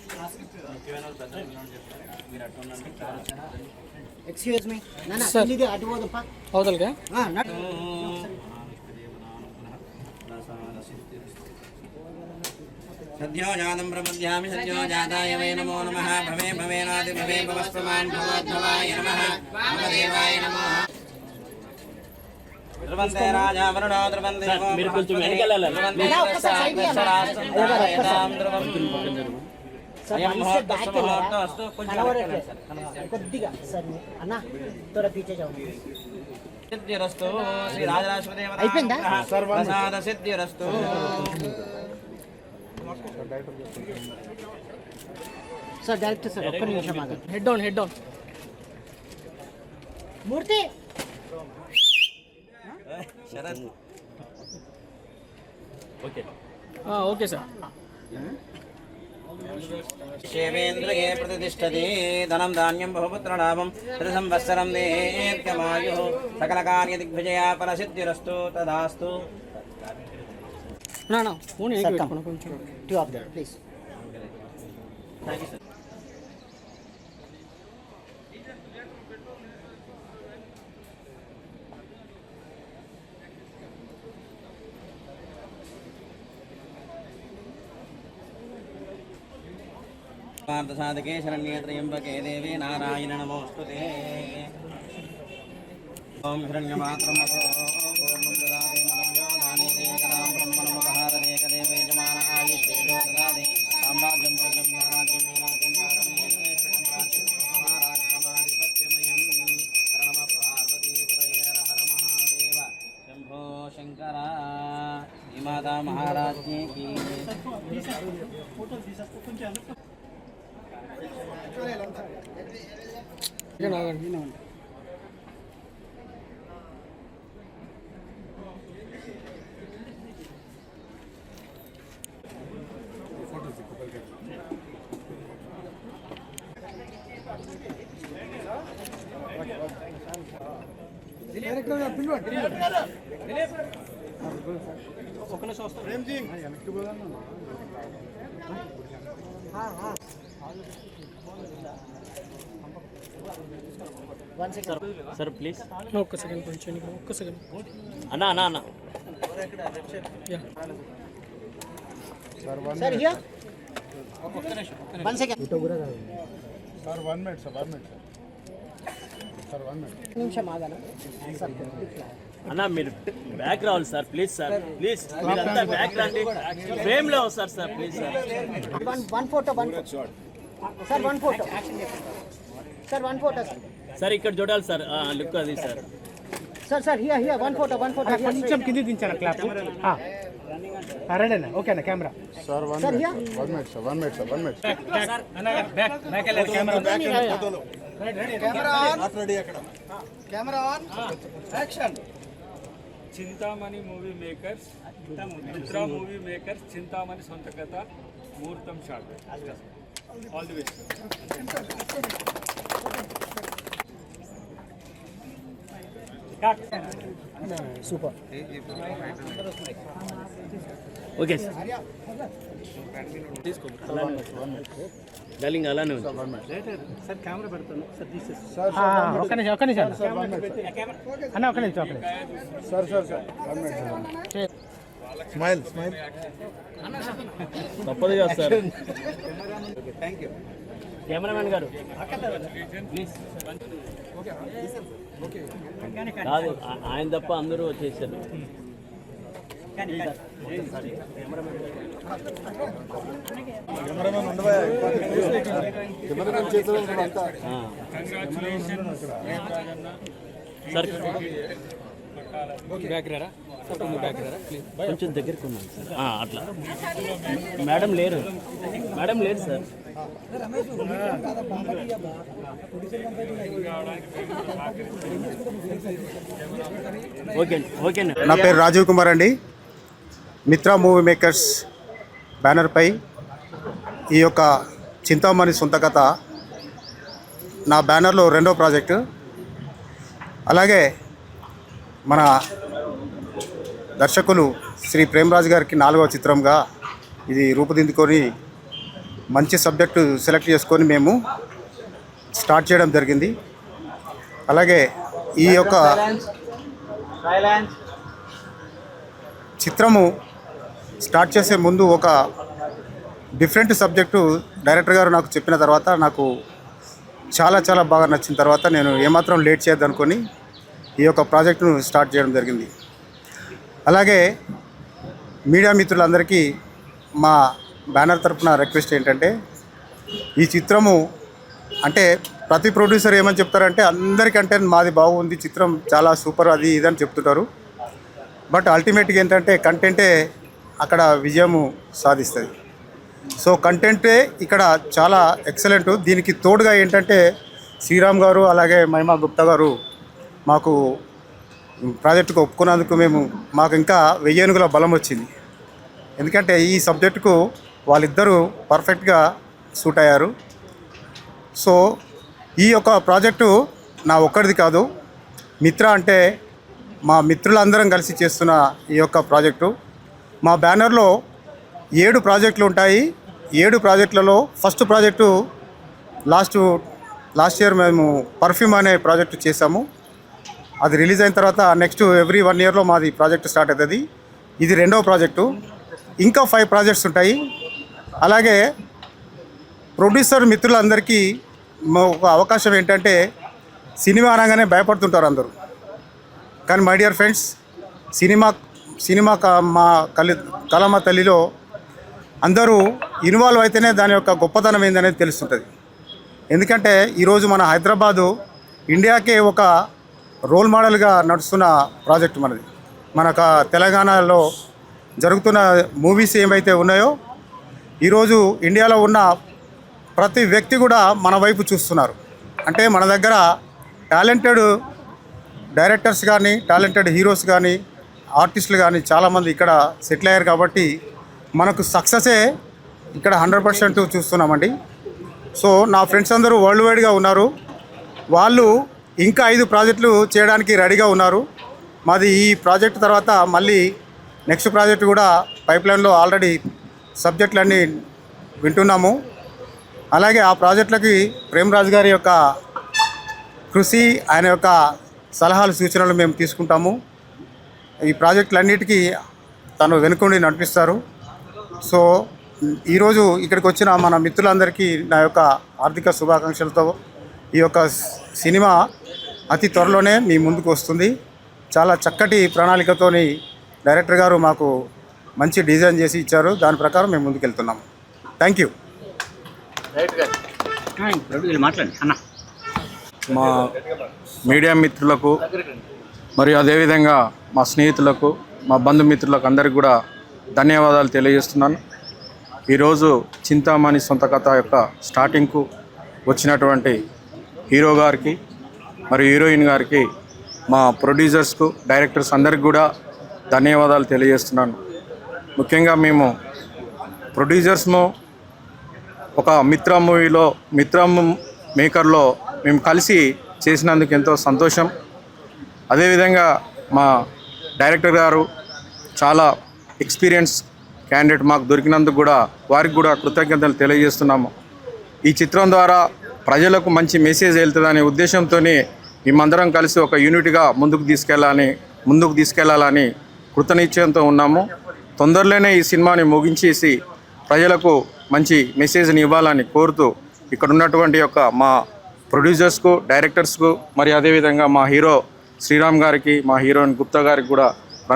ఎక్స్క్యూజ్ మీ నాన్న సార్. ఇది అటు పోదప్ప అవతలకా సద్యో జాతం ప్రపద్యామి సద్యో జాతాయ వై నమో నమః భవే భవేనాది భవే భవస్వమాన్ భగవద్భవాయ నమః వామదేవాయ నమః ధ్రువంతే రాజా వరుణో ధ్రువంతే మీరు కొంచెం వెనకెళ్ళాలి కొద్దిగా సార్ అన్న త్వర పీచే జావు సిద్ధిరస్తు శ్రీ రాజరాజేశ్వర ప్రసాద సిద్ధిరస్తు. సార్ డైరెక్టర్ సార్ ఒక్క నిమిషం ఆగండి. Head down, head down. Murthy Sarath okay okay sir. శేవేంద్రగే ప్రతిష్టతి ధనం ధాన్యం బహుపుత్రలాభం శత సంవత్సరం దీర్ఘమాయు సకల కార్య దిగ్విజయ ఫలసిద్ధిరస్తు తదాస్తు. నా ఫోన్ ఏకి పెట్టుకున్నా కొంచెం. 2 of that please. Thank you sir. పార్థసాధకే శరణ్యే త్రయంబకే దేవే నారాయణ నమోస్తుతే. ఓం హిరణ్యమాత్రమతో పూర్ణం దదాతి మదవ్యో దానేతే కరాం బ్రహ్మణమపహారదేకదేవే యజమాన ఆయుష్ేదో దదాతి సామ్రాజ్యం భోజం సామ్రాజ్యం మేనాజ్యం పారమే సామ్రాజ్యం మహారాజ్యమాధిపత్యమయం. హర నమ పార్వతీపతయే హర మహాదేవ శంభో శంకర. ఈ మాతా మహారాజ్ की సార్ ప్లీజ్ ఒక్క సెకండ్ కొంచెం, ఒక్క సెకండ్. అన్నా అన్నా అన్నా sir here 1 second. Sir 1 minute sir 1 minute sir 1 minute. నిమిషం ఆగనా సార్. అన్నా మీరు బ్యాక్ రావాలి సార్ ప్లీజ్ సార్ ప్లీజ్ మీరంతా బ్యాక్ రండి ఫ్రేమ్ లో వస్తారు sir please sir. One photo sir 1 photo sir 1 photo sir ఇక్కడ చూడాలి సార్ లుక్ అది సార్. సార్ హియర్ 1 ఫోటో కొంచెం కింది దించారా క్లాప్? రెడీనా? ఓకేనా camera? Sir 1 minute 1 minute sir 1 minute sir 1 minute. Camera on action. Chintamani movie makers, మిత్ర మూవీ మేకర్స్, చింతామణి సొంత కథ, ముహూర్తం shot. All the best. Super. Okay sir darling అలానే ఉంది. సార్ కెమెరా పెడతాను సార్. ఒక్క నిమిషం అన్న, ఒక్క నిమిషం sir sir sir 1 minute sir. Smile smile. తప్పదు కదా సార్. Thank you. కెమెరామెన్ గారు ప్లీజ్. కాదు ఆయన తప్ప అందరూ వచ్చేసారు. కెమెరామెన్ ఉండవా? కెమెరామెన్ చేతిలో అంతా. సార్ బ్యాక్ రారా, ఫోటో బ్యాక్ రారా ప్లీజ్. కొంచెం దగ్గరికి ఉన్నాను సార్. అట్లా మేడం లేరు సార్. Okay okay. నా పేరు రాజీవ్ కుమార్ అండి. మిత్ర మూవీ మేకర్స్ బ్యానర్పై ఈ యొక్క చింతామణి సొంత కథ నా బ్యానర్లో 2వ ప్రాజెక్టు. అలాగే మన దర్శకులు శ్రీ ప్రేమరాజు గారికి 4వ చిత్రంగా ఇది రూపుదిద్దుకొని మంచి సబ్జెక్టు సెలెక్ట్ చేసుకొని మేము స్టార్ట్ చేయడం జరిగింది. అలాగే ఈ యొక్క చిత్రము స్టార్ట్ చేసే ముందు ఒక డిఫరెంట్ సబ్జెక్టు డైరెక్టర్ గారు నాకు చెప్పిన తర్వాత నాకు చాలా చాలా బాగా నచ్చిన తర్వాత నేను ఏమాత్రం లేట్ చేయొద్దనుకొని ఈ యొక్క ప్రాజెక్టును స్టార్ట్ చేయడం జరిగింది. అలాగే మీడియా మిత్రులందరికీ మా బ్యానర్ తరపున రిక్వెస్ట్ ఏంటంటే ఈ చిత్రము అంటే ప్రతి ప్రొడ్యూసర్ ఏమని చెప్తారంటే అందరికంటే మాది బాగుంది, చిత్రం చాలా సూపర్, అది ఇదని చెప్తుంటారు. బట్ అల్టిమేట్గా ఏంటంటే కంటెంటే అక్కడ విజయము సాధిస్తుంది. సో కంటెంటే ఇక్కడ చాలా ఎక్సలెంట్. దీనికి తోడుగా ఏంటంటే శ్రీరామ్ గారు అలాగే మహిమా గుప్తా గారు మాకు ప్రాజెక్టుకు ఒప్పుకున్నందుకు మాకు ఇంకా 1000 ఏనుగుల బలం వచ్చింది. ఎందుకంటే ఈ సబ్జెక్టుకు వాళ్ళిద్దరూ పర్ఫెక్ట్గా సూట్ అయ్యారు. సో ఈ యొక్క ప్రాజెక్టు నా ఒక్కడిది కాదు, మిత్ర అంటే మా మిత్రులందరం కలిసి చేస్తున్న ఈ యొక్క ప్రాజెక్టు. మా బ్యానర్లో 7 ప్రాజెక్టులు ఉంటాయి. 7 ప్రాజెక్టులలో ఫస్ట్ ప్రాజెక్టు లాస్ట్ ఇయర్ మేము పర్ఫ్యూమ్ అనే ప్రాజెక్టు చేసాము. అది రిలీజ్ అయిన తర్వాత నెక్స్ట్ ఎవ్రీ 1 ఇయర్లో మాది ప్రాజెక్టు స్టార్ట్ అవుతుంది. ఇది 2వ ప్రాజెక్టు. ఇంకా 5 ప్రాజెక్ట్స్ ఉంటాయి. అలాగే ప్రొడ్యూసర్ మిత్రులందరికీ ఒక అవకాశం ఏంటంటే సినిమా అనగానే భయపడుతుంటారు అందరూ. కానీ మై డియర్ ఫ్రెండ్స్, సినిమా మా కళమ తల్లిలో అందరూ ఇన్వాల్వ్ అయితేనే దాని యొక్క గొప్పతనం ఏందనేది తెలుస్తుంటుంది. ఎందుకంటే ఈరోజు మన హైదరాబాదు ఇండియాకే ఒక రోల్ మోడల్గా నడుస్తున్న ప్రాజెక్ట్ మనది. తెలంగాణలో జరుగుతున్న మూవీస్ ఏమైతే ఉన్నాయో ఈరోజు ఇండియాలో ఉన్న ప్రతి వ్యక్తి కూడా మన వైపు చూస్తున్నారు. అంటే మన దగ్గర టాలెంటెడ్ డైరెక్టర్స్ కానీ, టాలెంటెడ్ హీరోస్ కానీ, ఆర్టిస్టులు కానీ చాలామంది ఇక్కడ సెటిల్ అయ్యారు. కాబట్టి మనకు సక్సెసే ఇక్కడ 100% చూస్తున్నామండి. సో నా ఫ్రెండ్స్ అందరూ వరల్డ్ వైడ్గా ఉన్నారు. వాళ్ళు ఇంకా 5 ప్రాజెక్టులు చేయడానికి రెడీగా ఉన్నారు. మాది ఈ ప్రాజెక్ట్ తర్వాత మళ్ళీ నెక్స్ట్ ప్రాజెక్ట్ కూడా పైప్లైన్లో ఆల్రెడీ సబ్జెక్టులన్నీ వింటున్నాము. అలాగే ఆ ప్రాజెక్టులకి ప్రేమ్రాజ్ గారి యొక్క కృషి, ఆయన యొక్క సలహాలు సూచనలు మేము తీసుకుంటాము. ఈ ప్రాజెక్టులన్నిటికీ తను వెనుకుండి నడిపిస్తారు. సో ఈరోజు ఇక్కడికి వచ్చిన మన మిత్రులందరికీ నా యొక్క ఆర్థిక శుభాకాంక్షలతో ఈ యొక్క సినిమా అతి త్వరలోనే మీ ముందుకు వస్తుంది. చాలా చక్కటి ప్రణాళికతోని డైరెక్టర్ గారు మాకు మంచి డిజైన్ చేసి ఇచ్చారు. దాని ప్రకారం మేము ముందుకు వెళ్తున్నాము. Thank you. మా మీడియా మిత్రులకు మరియు అదేవిధంగా మా స్నేహితులకు, మా బంధుమిత్రులకు అందరికీ కూడా ధన్యవాదాలు తెలియజేస్తున్నాను. ఈరోజు చింతామణి సొంత కథ యొక్క స్టార్టింగ్కు వచ్చినటువంటి హీరో గారికి మరియు హీరోయిన్ గారికి, మా ప్రొడ్యూసర్స్కు, డైరెక్టర్స్ అందరికి కూడా ధన్యవాదాలు తెలియజేస్తున్నాను. ముఖ్యంగా మేము ప్రొడ్యూసర్స్ము ఒక మిత్ర మూవీలో, మిత్ర మేకర్లో మేము కలిసి చేసినందుకు ఎంతో సంతోషం. అదేవిధంగా మా డైరెక్టర్ గారు చాలా ఎక్స్పీరియన్స్ క్యాండిడేట్ మాకు దొరికినందుకు కూడా వారికి కూడా కృతజ్ఞతలు తెలియజేస్తున్నాము. ఈ చిత్రం ద్వారా ప్రజలకు మంచి మెసేజ్ వెళ్తుందనే ఉద్దేశంతో మేమందరం కలిసి ఒక యూనిట్గా ముందుకు తీసుకెళ్లాలని కృతనిశ్చయంతో ఉన్నాము. తొందరలోనే ఈ సినిమాని ముగించేసి ప్రజలకు మంచి మెసేజ్ని ఇవ్వాలని కోరుతూ ఇక్కడ ఉన్నటువంటి యొక్క మా ప్రొడ్యూసర్స్కు, డైరెక్టర్స్కు, మరి అదేవిధంగా మా హీరో శ్రీరామ్ గారికి, మా హీరోయిన్ గుప్తా గారికి కూడా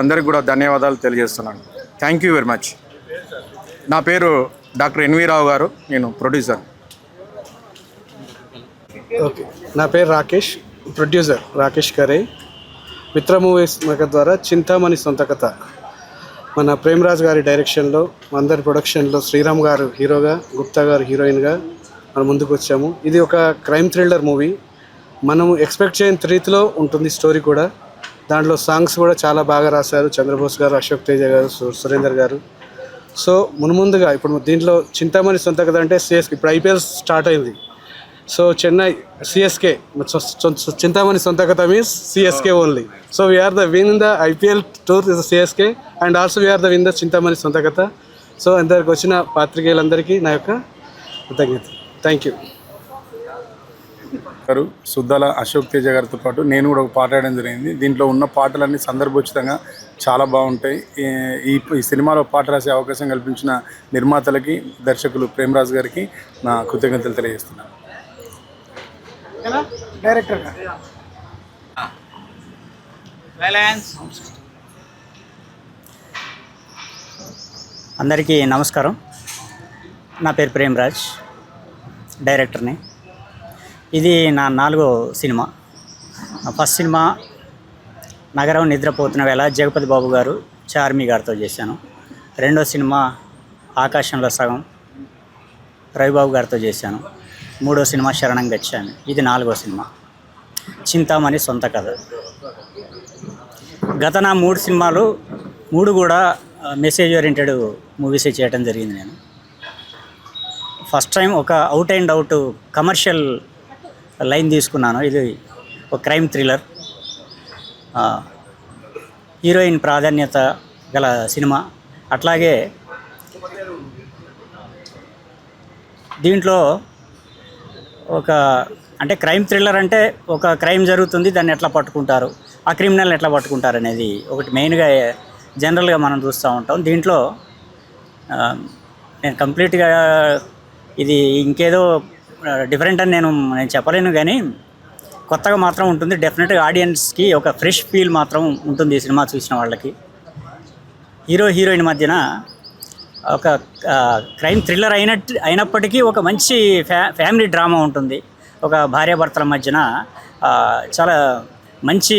అందరికీ కూడా ధన్యవాదాలు తెలియజేస్తున్నాను. Thank you very much. నా పేరు డాక్టర్ ఎన్వి రావు గారు, నేను ప్రొడ్యూసర్. ఓకే, నా పేరు రాకేష్, ప్రొడ్యూసర్ రాకేష్ కరే. మిత్ర మూవీస్ ద్వారా చింతామణి సొంత కథ మన ప్రేమ్రాజ్ గారి డైరెక్షన్లో, అందరి ప్రొడక్షన్లో శ్రీరామ్ గారు హీరోగా, గుప్తా గారు హీరోయిన్గా మనం ముందుకు వచ్చాము. ఇది ఒక క్రైమ్ థ్రిల్లర్ మూవీ. మనం ఎక్స్పెక్ట్ చేయని రీతిలో ఉంటుంది స్టోరీ కూడా. దాంట్లో సాంగ్స్ కూడా చాలా బాగా రాశారు చంద్రబోస్ గారు, అశోక్ తేజ గారు, సురేందర్ గారు. సో మున్ముందుగా ఇప్పుడు దీంట్లో చింతామణి సొంత కథ అంటే సిఎస్కే, ఇప్పుడు ఐపీఎల్ స్టార్ట్ అయింది. So Chennai CSK, Chintamani Sonta Katha means CSK only. So we are the win the IPL tour is CSK and also we are the win the Chintamani Sonta Katha. So అందరికి వచ్చిన పాత్రికేయులందరికీ నా యొక్క కృతజ్ఞత. Thank you. గారు, సుద్దాల అశోక్ తేజ గారితో పాటు నేను కూడా ఒక పాట వేయడం జరిగింది. దీంట్లో ఉన్న పాటలన్నీ సందర్భోచితంగా చాలా బాగుంటాయి. ఈ సినిమాలో పాట రాసే అవకాశం కల్పించిన నిర్మాతలకి, దర్శకులు ప్రేమ్రాజ్ గారికి నా కృతజ్ఞతలు తెలియజేస్తున్నాను. డైరెక్టర్ అందరికీ నమస్కారం. నా పేరు ప్రేమ్రాజ్, డైరెక్టర్ని. ఇది నా 4వ సినిమా. ఫస్ట్ సినిమా నగరం నిద్రపోతున్న వేళ జగపతి బాబు గారు చార్మి గారితో చేశాను. రెండో సినిమా ఆకాశంలో సగం రవిబాబు గారితో చేశాను. మూడో సినిమా శరణం గచ్చామి. ఇది 4వ సినిమా చింతామణి సొంత కథ. గత నా 3 సినిమాలు 3 కూడా మెసేజ్ ఓరియంటెడ్ మూవీసే చేయడం జరిగింది. నేను ఫస్ట్ టైం ఒక out and out commercial line తీసుకున్నాను. ఇది ఒక క్రైమ్ థ్రిల్లర్, హీరోయిన్ ప్రాధాన్యత గల సినిమా. అట్లాగే దీంట్లో ఒక అంటే క్రైమ్ థ్రిల్లర్ అంటే ఒక క్రైమ్ జరుగుతుంది, దాన్ని ఎట్లా పట్టుకుంటారు, ఆ క్రిమినల్ని ఎట్లా పట్టుకుంటారు అనేది ఒకటి మెయిన్గా జనరల్గా మనం చూస్తూ ఉంటాం. దీంట్లో నేను కంప్లీట్గా ఇది ఇంకేదో డిఫరెంట్ అని నేను చెప్పలేను, కానీ కొత్తగా మాత్రం ఉంటుంది. డెఫినెట్గా ఆడియన్స్కి ఒక ఫ్రెష్ ఫీల్ మాత్రం ఉంటుంది ఈ సినిమా చూసిన వాళ్ళకి. హీరో హీరోయిన్ మధ్యన ఒక క్రైమ్ థ్రిల్లర్ అయినప్పటికీ ఒక మంచి ఫ్యామిలీ డ్రామా ఉంటుంది. ఒక భార్యాభర్తల మధ్యన చాలా మంచి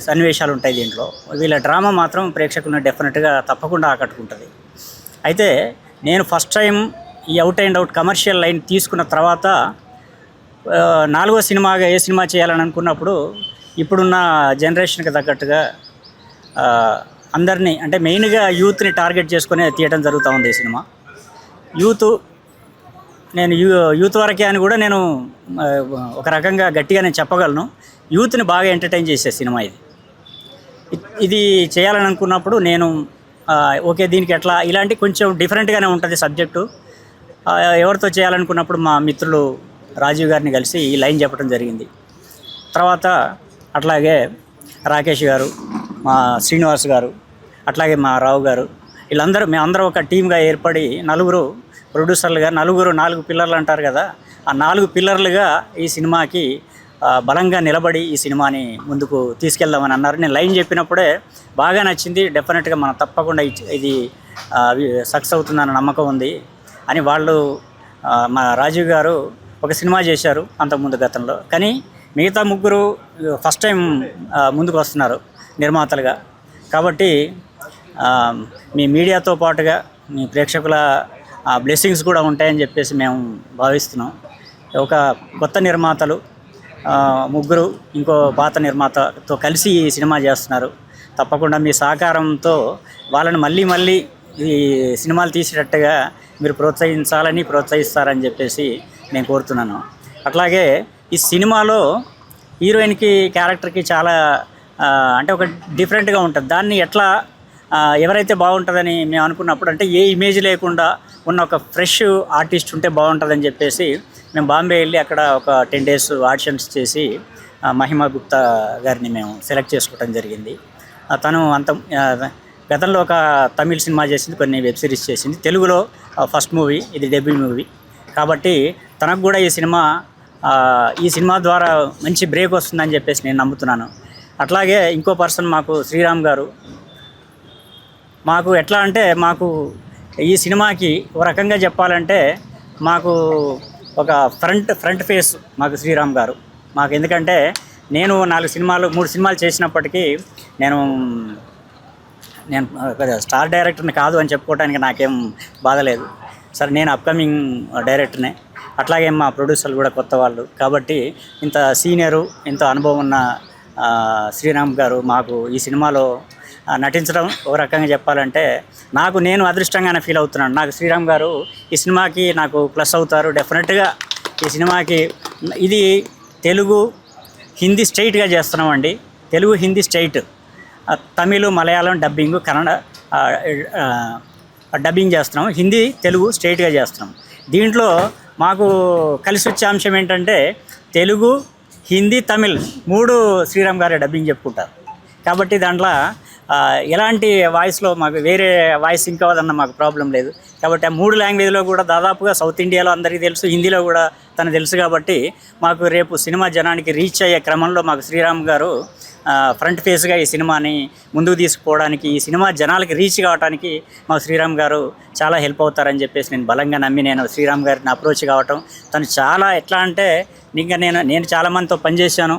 సన్నివేశాలు ఉంటాయి దీంట్లో. వీళ్ళ డ్రామా మాత్రం ప్రేక్షకులను డెఫినెట్గా తప్పకుండా ఆకట్టుకుంటుంది. అయితే నేను ఫస్ట్ టైం ఈ out and out commercial line తీసుకున్న తర్వాత 4వ సినిమాగా ఏ సినిమా చేయాలని అనుకున్నప్పుడు ఇప్పుడున్న జనరేషన్కి తగ్గట్టుగా అందరినీ అంటే మెయిన్గా యూత్ని టార్గెట్ చేసుకుని తీయడం జరుగుతూ ఉంది ఈ సినిమా. నేను యూత్ వరకే అని కూడా నేను ఒక రకంగా గట్టిగా నేను చెప్పగలను. యూత్ని బాగా ఎంటర్టైన్ చేసే సినిమా ఇది చేయాలని అనుకున్నప్పుడు నేను ఓకే దీనికి ఎట్లా ఇలాంటి కొంచెం డిఫరెంట్గానే ఉంటుంది సబ్జెక్టు. ఎవరితో చేయాలనుకున్నప్పుడు మా మిత్రులు రాజీవ్ గారిని కలిసి ఈ లైన్ చెప్పడం జరిగింది. తర్వాత అట్లాగే రాకేష్ గారు, మా శ్రీనివాస్ గారు, అట్లాగే మా రావు గారు, మేమందరం ఒక టీమ్గా ఏర్పడి 4 ప్రొడ్యూసర్లుగా 4 పిల్లర్లు అంటారు కదా, ఆ 4 పిల్లర్లుగా ఈ సినిమాకి బలంగా నిలబడి ఈ సినిమాని ముందుకు తీసుకెళ్దామని అన్నారు. నేను లైన్ చెప్పినప్పుడే బాగా నచ్చింది. డెఫినెట్గా మనం తప్పకుండా ఇది సక్సెస్ అవుతుందన్న నమ్మకం ఉంది అని వాళ్ళు మా రాజీవ్ గారు ఒక సినిమా చేశారు అంతకుముందు గతంలో. కానీ మిగతా 3 ఫస్ట్ టైం ముందుకు వస్తున్నారు నిర్మాతలుగా. కాబట్టి మీ మీడియాతో పాటుగా మీ ప్రేక్షకుల బ్లెస్సింగ్స్ కూడా ఉంటాయని చెప్పేసి మేము భావిస్తున్నాం. ఒక కొత్త నిర్మాతలు 3 ఇంకో పాత నిర్మాతతో కలిసి ఈ సినిమా చేస్తున్నారు. తప్పకుండా మీ సహకారంతో వాళ్ళని మళ్ళీ ఈ సినిమాలు తీసేటట్టుగా మీరు ప్రోత్సహిస్తారని చెప్పేసి నేను కోరుతున్నాను. అట్లాగే ఈ సినిమాలో హీరోయిన్కి క్యారెక్టర్కి చాలా అంటే ఒక డిఫరెంట్గా ఉంటుంది. దాన్ని ఎట్లా ఎవరైతే బాగుంటుందని మేము అనుకున్నప్పుడు అంటే ఏ ఇమేజ్ లేకుండా ఉన్న ఒక ఫ్రెష్ ఆర్టిస్ట్ ఉంటే బాగుంటుందని చెప్పేసి మేము బాంబే వెళ్ళి అక్కడ ఒక 10 days ఆడిషన్స్ చేసి మహిమా గుప్తా గారిని మేము సెలెక్ట్ చేసుకోవడం జరిగింది. తను గతంలో ఒక తమిళ్ సినిమా చేసింది, కొన్ని వెబ్ సిరీస్ చేసింది. తెలుగులో ఫస్ట్ మూవీ, ఇది డెబ్యూ మూవీ కాబట్టి తనకు కూడా ఈ సినిమా ద్వారా మంచి బ్రేక్ వస్తుందని చెప్పేసి నేను నమ్ముతున్నాను. అట్లాగే ఇంకో పర్సన్ మాకు శ్రీరామ్ గారు. మాకు ఎట్లా అంటే మాకు ఈ సినిమాకి ఒక రకంగా చెప్పాలంటే మాకు ఒక ఫ్రంట్ ఫేస్ మాకు శ్రీరామ్ గారు. మాకు ఎందుకంటే నేను 3 సినిమాలు చేసినప్పటికీ నేను స్టార్ డైరెక్టర్ని కాదు అని చెప్పుకోవడానికి నాకేం బాధలేదు. సరే నేను అప్కమింగ్ డైరెక్టర్నే. అట్లాగే మా ప్రొడ్యూసర్లు కూడా కొత్త వాళ్ళు కాబట్టి ఇంత సీనియరు, ఇంత అనుభవం ఉన్న శ్రీరామ్ గారు మాకు ఈ సినిమాలో నటించడం ఒక రకంగా చెప్పాలంటే నేను అదృష్టంగానే ఫీల్ అవుతున్నాను. నాకు శ్రీరామ్ గారు ఈ సినిమాకి నాకు ప్లస్ అవుతారు డెఫినెట్గా. ఈ సినిమాకి ఇది తెలుగు హిందీ స్ట్రైట్గా చేస్తున్నామండి. Telugu Hindi straight, Tamil Malayalam dubbing, Kannada dubbing చేస్తున్నాం, హిందీ తెలుగు స్ట్రైట్గా చేస్తున్నాం. దీంట్లో మాకు కలిసి వచ్చే అంశం ఏంటంటే తెలుగు హిందీ తమిళ్ 3 శ్రీరామ్ గారే డబ్బింగ్ చెప్పుకుంటారు. కాబట్టి దాంట్లో ఎలాంటి వాయిస్లో మాకు వేరే వాయిస్ ఇంకోదన్న మాకు ప్రాబ్లం లేదు. కాబట్టి ఆ 3 లాంగ్వేజ్లో కూడా దాదాపుగా సౌత్ ఇండియాలో అందరికీ తెలుసు, హిందీలో కూడా తను తెలుసు. కాబట్టి మాకు రేపు సినిమా జనానికి రీచ్ అయ్యే క్రమంలో మాకు శ్రీరామ్ గారు ఫ్రంట్ ఫేస్గా ఈ సినిమాని ముందుకు తీసుకుపోవడానికి, ఈ సినిమా జనాలకి రీచ్ కావడానికి మా శ్రీరామ్ గారు చాలా హెల్ప్ అవుతారని చెప్పేసి నేను బలంగా నమ్మి నేను శ్రీరామ్ గారిని అప్రోచ్ కావటం. తను చాలా ఎట్లా అంటే ఇంకా నేను చాలామందితో పనిచేశాను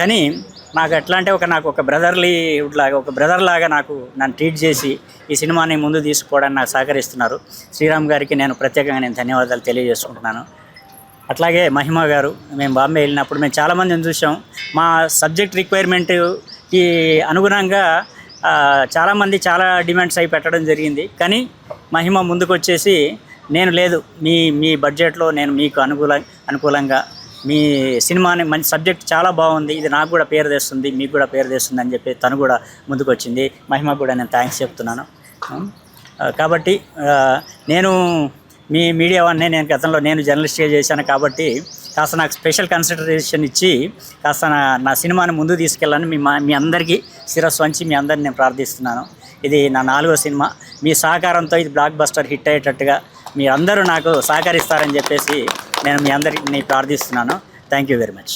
కానీ నాకు ఎట్లా అంటే నాకు ఒక బ్రదర్ లాగా నాకు నన్ను ట్రీట్ చేసి ఈ సినిమాని ముందు తీసుకుపోవడానికి నాకు సహకరిస్తున్నారు. శ్రీరామ్ గారికి నేను ప్రత్యేకంగా నేను ధన్యవాదాలు తెలియజేసుకుంటున్నాను. అట్లాగే మహిమ గారు, మేము బాంబే వెళ్ళినప్పుడు మేము చాలామందిని చూసాం. మా సబ్జెక్ట్ రిక్వైర్మెంట్కి అనుగుణంగా చాలామంది చాలా డిమాండ్స్ అయి పెట్టడం జరిగింది. కానీ మహిమ ముందుకు వచ్చేసి నేను లేదు, మీ బడ్జెట్లో నేను మీకు అనుకూలంగా మీ సినిమాని మంచి సబ్జెక్ట్ చాలా బాగుంది, ఇది నాకు కూడా పేరు తెస్తుంది, మీకు కూడా పేరు తెస్తుంది అని చెప్పి తను కూడా ముందుకు వచ్చింది. మహిమ కూడా నేను థ్యాంక్స్ చెప్తున్నాను. కాబట్టి నేను మీ మీడియా వన్నే నేను గతంలో నేను జర్నలిస్ట్గా చేశాను కాబట్టి కాస్త నాకు స్పెషల్ కన్సిడరేషన్ ఇచ్చి కాస్త నా సినిమాని ముందుకు తీసుకెళ్ళాలని మీ అందరికీ శిరస్సు వంచి మీ అందరిని నేను ప్రార్థిస్తున్నాను. ఇది నా 4వ సినిమా. మీ సహకారంతో ఇది బ్లాక్ బస్టర్ హిట్ అయ్యేటట్టుగా మీరందరూ నాకు సహకరిస్తారని చెప్పేసి నేను మీ అందరిని ప్రార్థిస్తున్నాను. Thank you very much.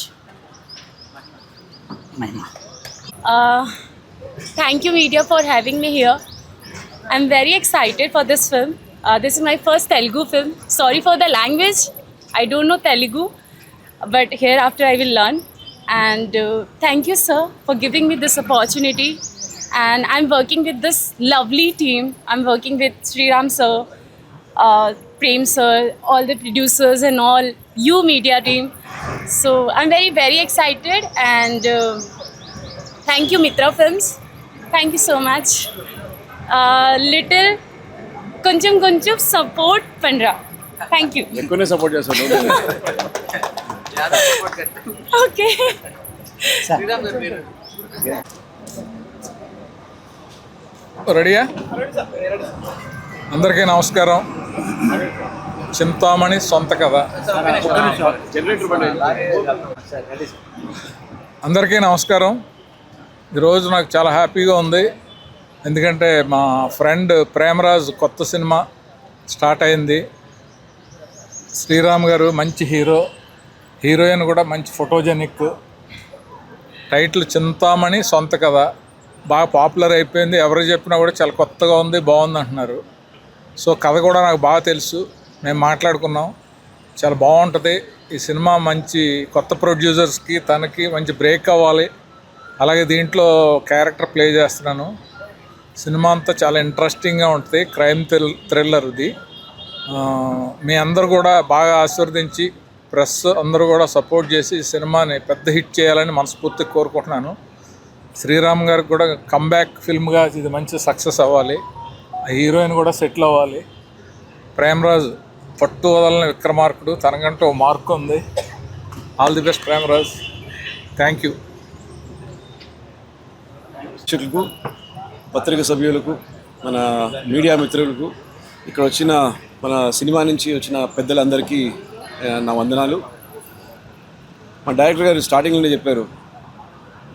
Thank you media for having me here. I'm very excited for this film. This is my first Telugu film. Sorry for the language. I don't know Telugu, but hereafter I will learn. And thank you, sir, for giving me this opportunity. And I'm working with this lovely team. I'm working with Sriram sir, Prem sir, all the producers and all you media team. So I'm very, very excited. And thank you Mitra Films. Thank you so much. Little కొంచెం support పండ్రా. Thank you. ఎక్కువనే support చేస్తాను. Okay. రెడీయా? అందరికీ నమస్కారం. చింతామణి సొంత కథ. అందరికీ నమస్కారం. ఈరోజు నాకు చాలా హ్యాపీగా ఉంది. ఎందుకంటే మా ఫ్రెండ్ ప్రేమరాజ్ కొత్త సినిమా స్టార్ట్ అయింది. శ్రీరామ్ గారు మంచి హీరో, హీరోయిన్ కూడా మంచి ఫోటోజెనిక్. టైటిల్ చింతామణి సొంత కథ బాగా పాపులర్ అయిపోయింది. ఎవరు చెప్పినా కూడా చాలా కొత్తగా ఉంది, బాగుంది అంటున్నారు. సో కథ కూడా నాకు బాగా తెలుసు, మేము మాట్లాడుకున్నాం. చాలా బాగుంటుంది ఈ సినిమా. మంచి కొత్త ప్రొడ్యూసర్స్కి తనకి మంచి బ్రేక్ అవ్వాలి. అలాగే దీంట్లో క్యారెక్టర్ ప్లే చేస్తున్నాను. సినిమా అంతా చాలా ఇంట్రెస్టింగ్గా ఉంటుంది. క్రైమ్ థ్రిల్లర్ ఇది. మీ అందరూ కూడా బాగా ఆశీర్వదించి ప్రెస్ అందరూ కూడా సపోర్ట్ చేసి ఈ సినిమాని పెద్ద హిట్ చేయాలని మనస్ఫూర్తిగా కోరుకుంటున్నాను. శ్రీరామ్ గారికి కూడా కమ్బ్యాక్ ఫిల్మ్గా ఇది మంచి సక్సెస్ అవ్వాలి. హీరోయిన్ కూడా సెటిల్ అవ్వాలి. ప్రేమరాజ్ పట్టు వదలని విక్రమార్కుడు, తనకంటూ ఓ మార్కు ఉంది. All the best Premraj. Thank you. పత్రిక సభ్యులకు, మన మీడియా మిత్రులకు, ఇక్కడ వచ్చిన మన సినిమా నుంచి వచ్చిన పెద్దలందరికీ నా వందనాలు. మా డైరెక్టర్ గారు స్టార్టింగ్లోనే చెప్పారు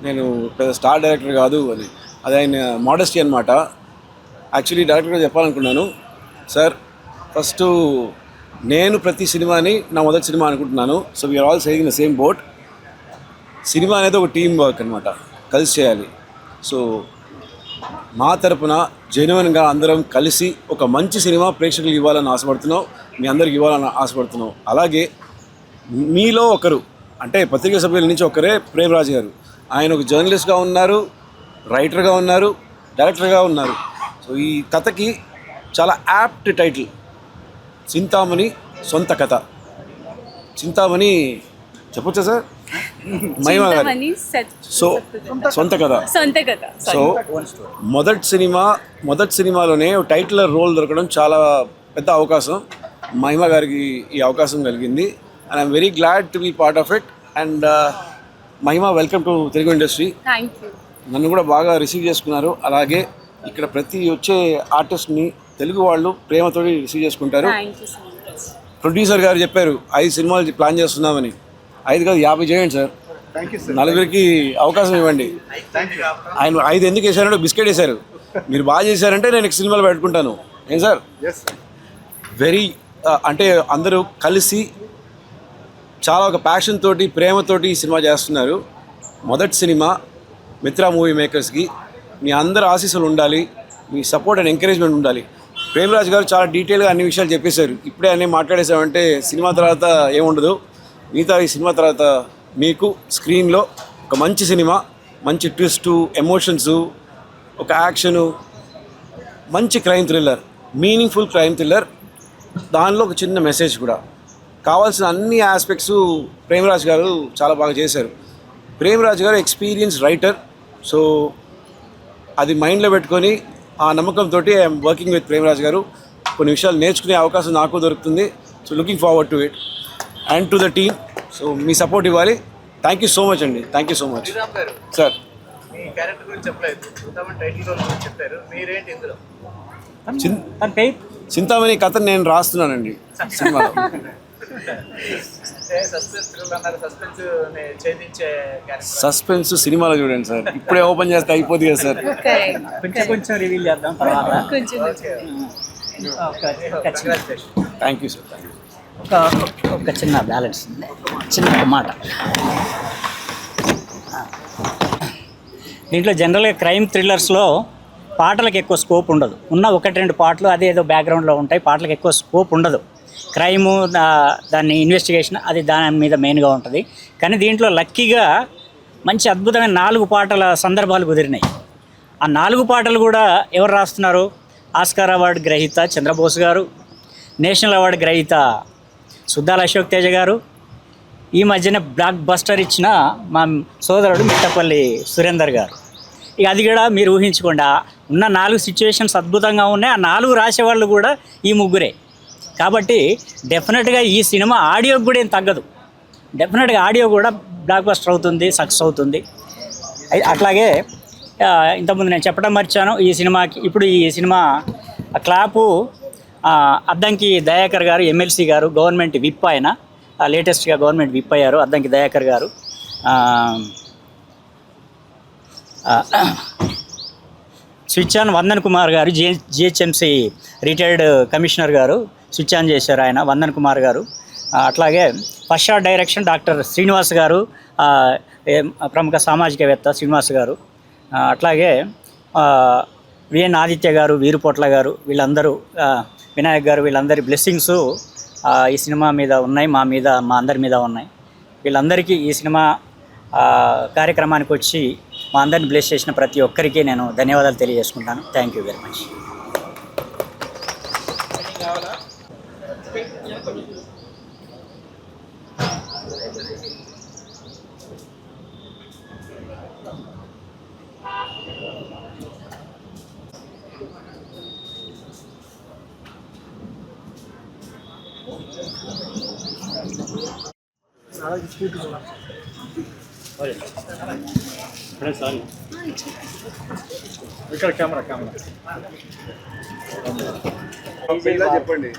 నేను పెద్ద స్టార్ డైరెక్టర్ కాదు అని. అది ఆయన మోడెస్టీ అనమాట. యాక్చువల్లీ డైరెక్టర్ గారు చెప్పాలనుకున్నాను, సార్ ఫస్ట్ నేను ప్రతి సినిమాని నా మొదటి సినిమా అనుకుంటున్నాను. So we are all saying the same boat. Cinema అనేది ఒక టీం వర్క్ అనమాట, కలిసి చేయాలి. సో మా తరపున జెన్యున్గా అందరం కలిసి ఒక మంచి సినిమా ప్రేక్షకులకు ఇవ్వాలని ఆశపడుతున్నాం, మీ అందరికి ఇవ్వాలని ఆశపడుతున్నాం. అలాగే మీలో ఒకరు అంటే పత్రికా సభ్యుల నుంచి ఒకరే ప్రేమరాజ్ గారు. ఆయన ఒక జర్నలిస్ట్గా ఉన్నారు, రైటర్గా ఉన్నారు, డైరెక్టర్గా ఉన్నారు. సో ఈ కథకి చాలా యాప్ట్ టైటిల్ చింతామణి సొంత కథ. చింతామణి చెప్పొచ్చా సార్? మహిమ గారు. సో సొంత కథ. సో మొదటి సినిమాలోనే టైటిల్ రోల్ దొరకడం చాలా పెద్ద అవకాశం. మహిమ గారికి ఈ అవకాశం కలిగింది. And I'm very glad to be part of it. And Mahima, welcome to Telugu industry. నన్ను కూడా బాగా రిసీవ్ చేసుకున్నారు. అలాగే ఇక్కడ ప్రతి వచ్చే ఆర్టిస్ట్ని తెలుగు వాళ్ళు ప్రేమతో రిసీవ్ చేసుకుంటారు. ప్రొడ్యూసర్ గారు చెప్పారు 5 సినిమాలు ప్లాన్ చేస్తున్నామని. 5 కాదు 50 చేయండి సార్. నలుగురికి అవకాశం ఇవ్వండి. ఆయన 5 ఎందుకు వేసారంటే బిస్కెట్ వేశారు. మీరు బాగా చేశారంటే నేను సినిమాలు పెట్టుకుంటాను. ఏం సార్? వెరీ అంటే అందరూ కలిసి చాలా ఒక ప్యాషన్ తోటి, ప్రేమతోటి ఈ సినిమా చేస్తున్నారు. మొదటి సినిమా మిత్ర మూవీ మేకర్స్కి మీ అందరి ఆశీస్సులు ఉండాలి, మీ సపోర్ట్ అండ్ ఎంకరేజ్మెంట్ ఉండాలి. ప్రేమరాజ్ గారు చాలా డీటెయిల్గా అన్ని విషయాలు చెప్పేశారు. ఇప్పుడే అన్నీ మాట్లాడేసామంటే సినిమా తర్వాత ఏముండదు. మిగతా ఈ సినిమా తర్వాత మీకు స్క్రీన్లో ఒక మంచి సినిమా, మంచి ట్విస్టు, ఎమోషన్సు, ఒక యాక్షను, మంచి crime thriller, meaningful crime thriller, దానిలో ఒక చిన్న మెసేజ్ కూడా. కావాల్సిన అన్ని ఆస్పెక్ట్స్ ప్రేమరాజ్ గారు చాలా బాగా చేశారు. ప్రేమరాజ్ గారు ఎక్స్పీరియన్స్ రైటర్. సో అది మైండ్లో పెట్టుకొని ఆ నమ్మకంతో ఐఎమ్ వర్కింగ్ విత్ ప్రేమరాజ్ గారు. కొన్ని విషయాలు నేర్చుకునే అవకాశం నాకు దొరుకుతుంది. So looking forward to it and to the team. So me support ఇవ్వాలి. థ్యాంక్ యూ సో మచ్ అండి. Thank you so much sir. Chintamani కథను నేను రాస్తున్నానండి సినిమాలో. సస్పెన్స్ సినిమాలో చూడండి సార్. ఇప్పుడే ఓపెన్ చేస్తే అయిపోతుంది కదా సార్. కొంచెం రివీల్ చేద్దాం తర్వాత. Thank you sir. ఒక చిన్న బ్యాలెన్స్, చిన్న మాట. దీంట్లో జనరల్గా క్రైమ్ థ్రిల్లర్స్లో పాటలకు ఎక్కువ స్కోప్ ఉండదు. ఉన్న 1-2 పాటలు అదే ఏదో బ్యాక్గ్రౌండ్లో ఉంటాయి. పాటలకు ఎక్కువ స్కోప్ ఉండదు. క్రైము, దాన్ని ఇన్వెస్టిగేషన్ అది దాని మీద మెయిన్గా ఉంటుంది. కానీ దీంట్లో లక్కీగా మంచి అద్భుతమైన 4 పాటల సందర్భాలు కుదిరినాయి. ఆ 4 పాటలు కూడా ఎవరు రాస్తున్నారు? ఆస్కార్ అవార్డు గ్రహీత చంద్రబోస్ గారు, నేషనల్ అవార్డు గ్రహీత సుద్దాల అశోక్ తేజ గారు, ఈ మధ్యన బ్లాక్ బస్టర్ ఇచ్చిన మా సోదరుడు మిట్టపల్లి సురేందర్ గారు. ఇక అది కూడా మీరు ఊహించుకోండి. ఉన్న 4 సిచ్యువేషన్స్ అద్భుతంగా ఉన్నాయి. ఆ 4 రాసేవాళ్ళు కూడా ఈ ముగ్గురే. కాబట్టి డెఫినెట్గా ఈ సినిమా ఆడియోకి కూడా ఏం తగ్గదు. డెఫినెట్గా ఆడియో కూడా బ్లాక్ బస్టర్ అవుతుంది, సక్సెస్ అవుతుంది. అట్లాగే ఇంతకుముందు నేను చెప్పడం మర్చాను, ఈ సినిమాకి ఇప్పుడు ఈ సినిమా క్లాపు అద్దంకి దయాకర్ గారు, ఎమ్మెల్సీ గారు, గవర్నమెంట్ విప్, ఆయన లేటెస్ట్గా గవర్నమెంట్ విప్ అయ్యారు అద్దంకి దయాకర్ గారు. స్విచ్ ఆన్ వందన్ కుమార్ గారు, జిహెచ్ఎంసీ రిటైర్డ్ కమిషనర్ గారు స్విచ్ ఆన్ చేశారు ఆయన, వందన్ కుమార్ గారు. అట్లాగే first shot direction doctor Srinivas గారు, ప్రముఖ సామాజికవేత్త శ్రీనివాస్ గారు. అట్లాగే విఎన్ ఆదిత్య గారు, వీరుపోట్ల గారు, వీళ్ళందరూ, వినాయక్ గారు, వీళ్ళందరి బ్లెస్సింగ్స్ ఈ సినిమా మీద ఉన్నాయి, మా అందరి మీద ఉన్నాయి. వీళ్ళందరికీ ఈ సినిమా కార్యక్రమానికి వచ్చి మా అందరిని బ్లెస్ చేసిన ప్రతి ఒక్కరికి నేను ధన్యవాదాలు తెలియజేసుకుంటాను. Thank you very much. ఇక్కడ కెమెరా చెప్పండి.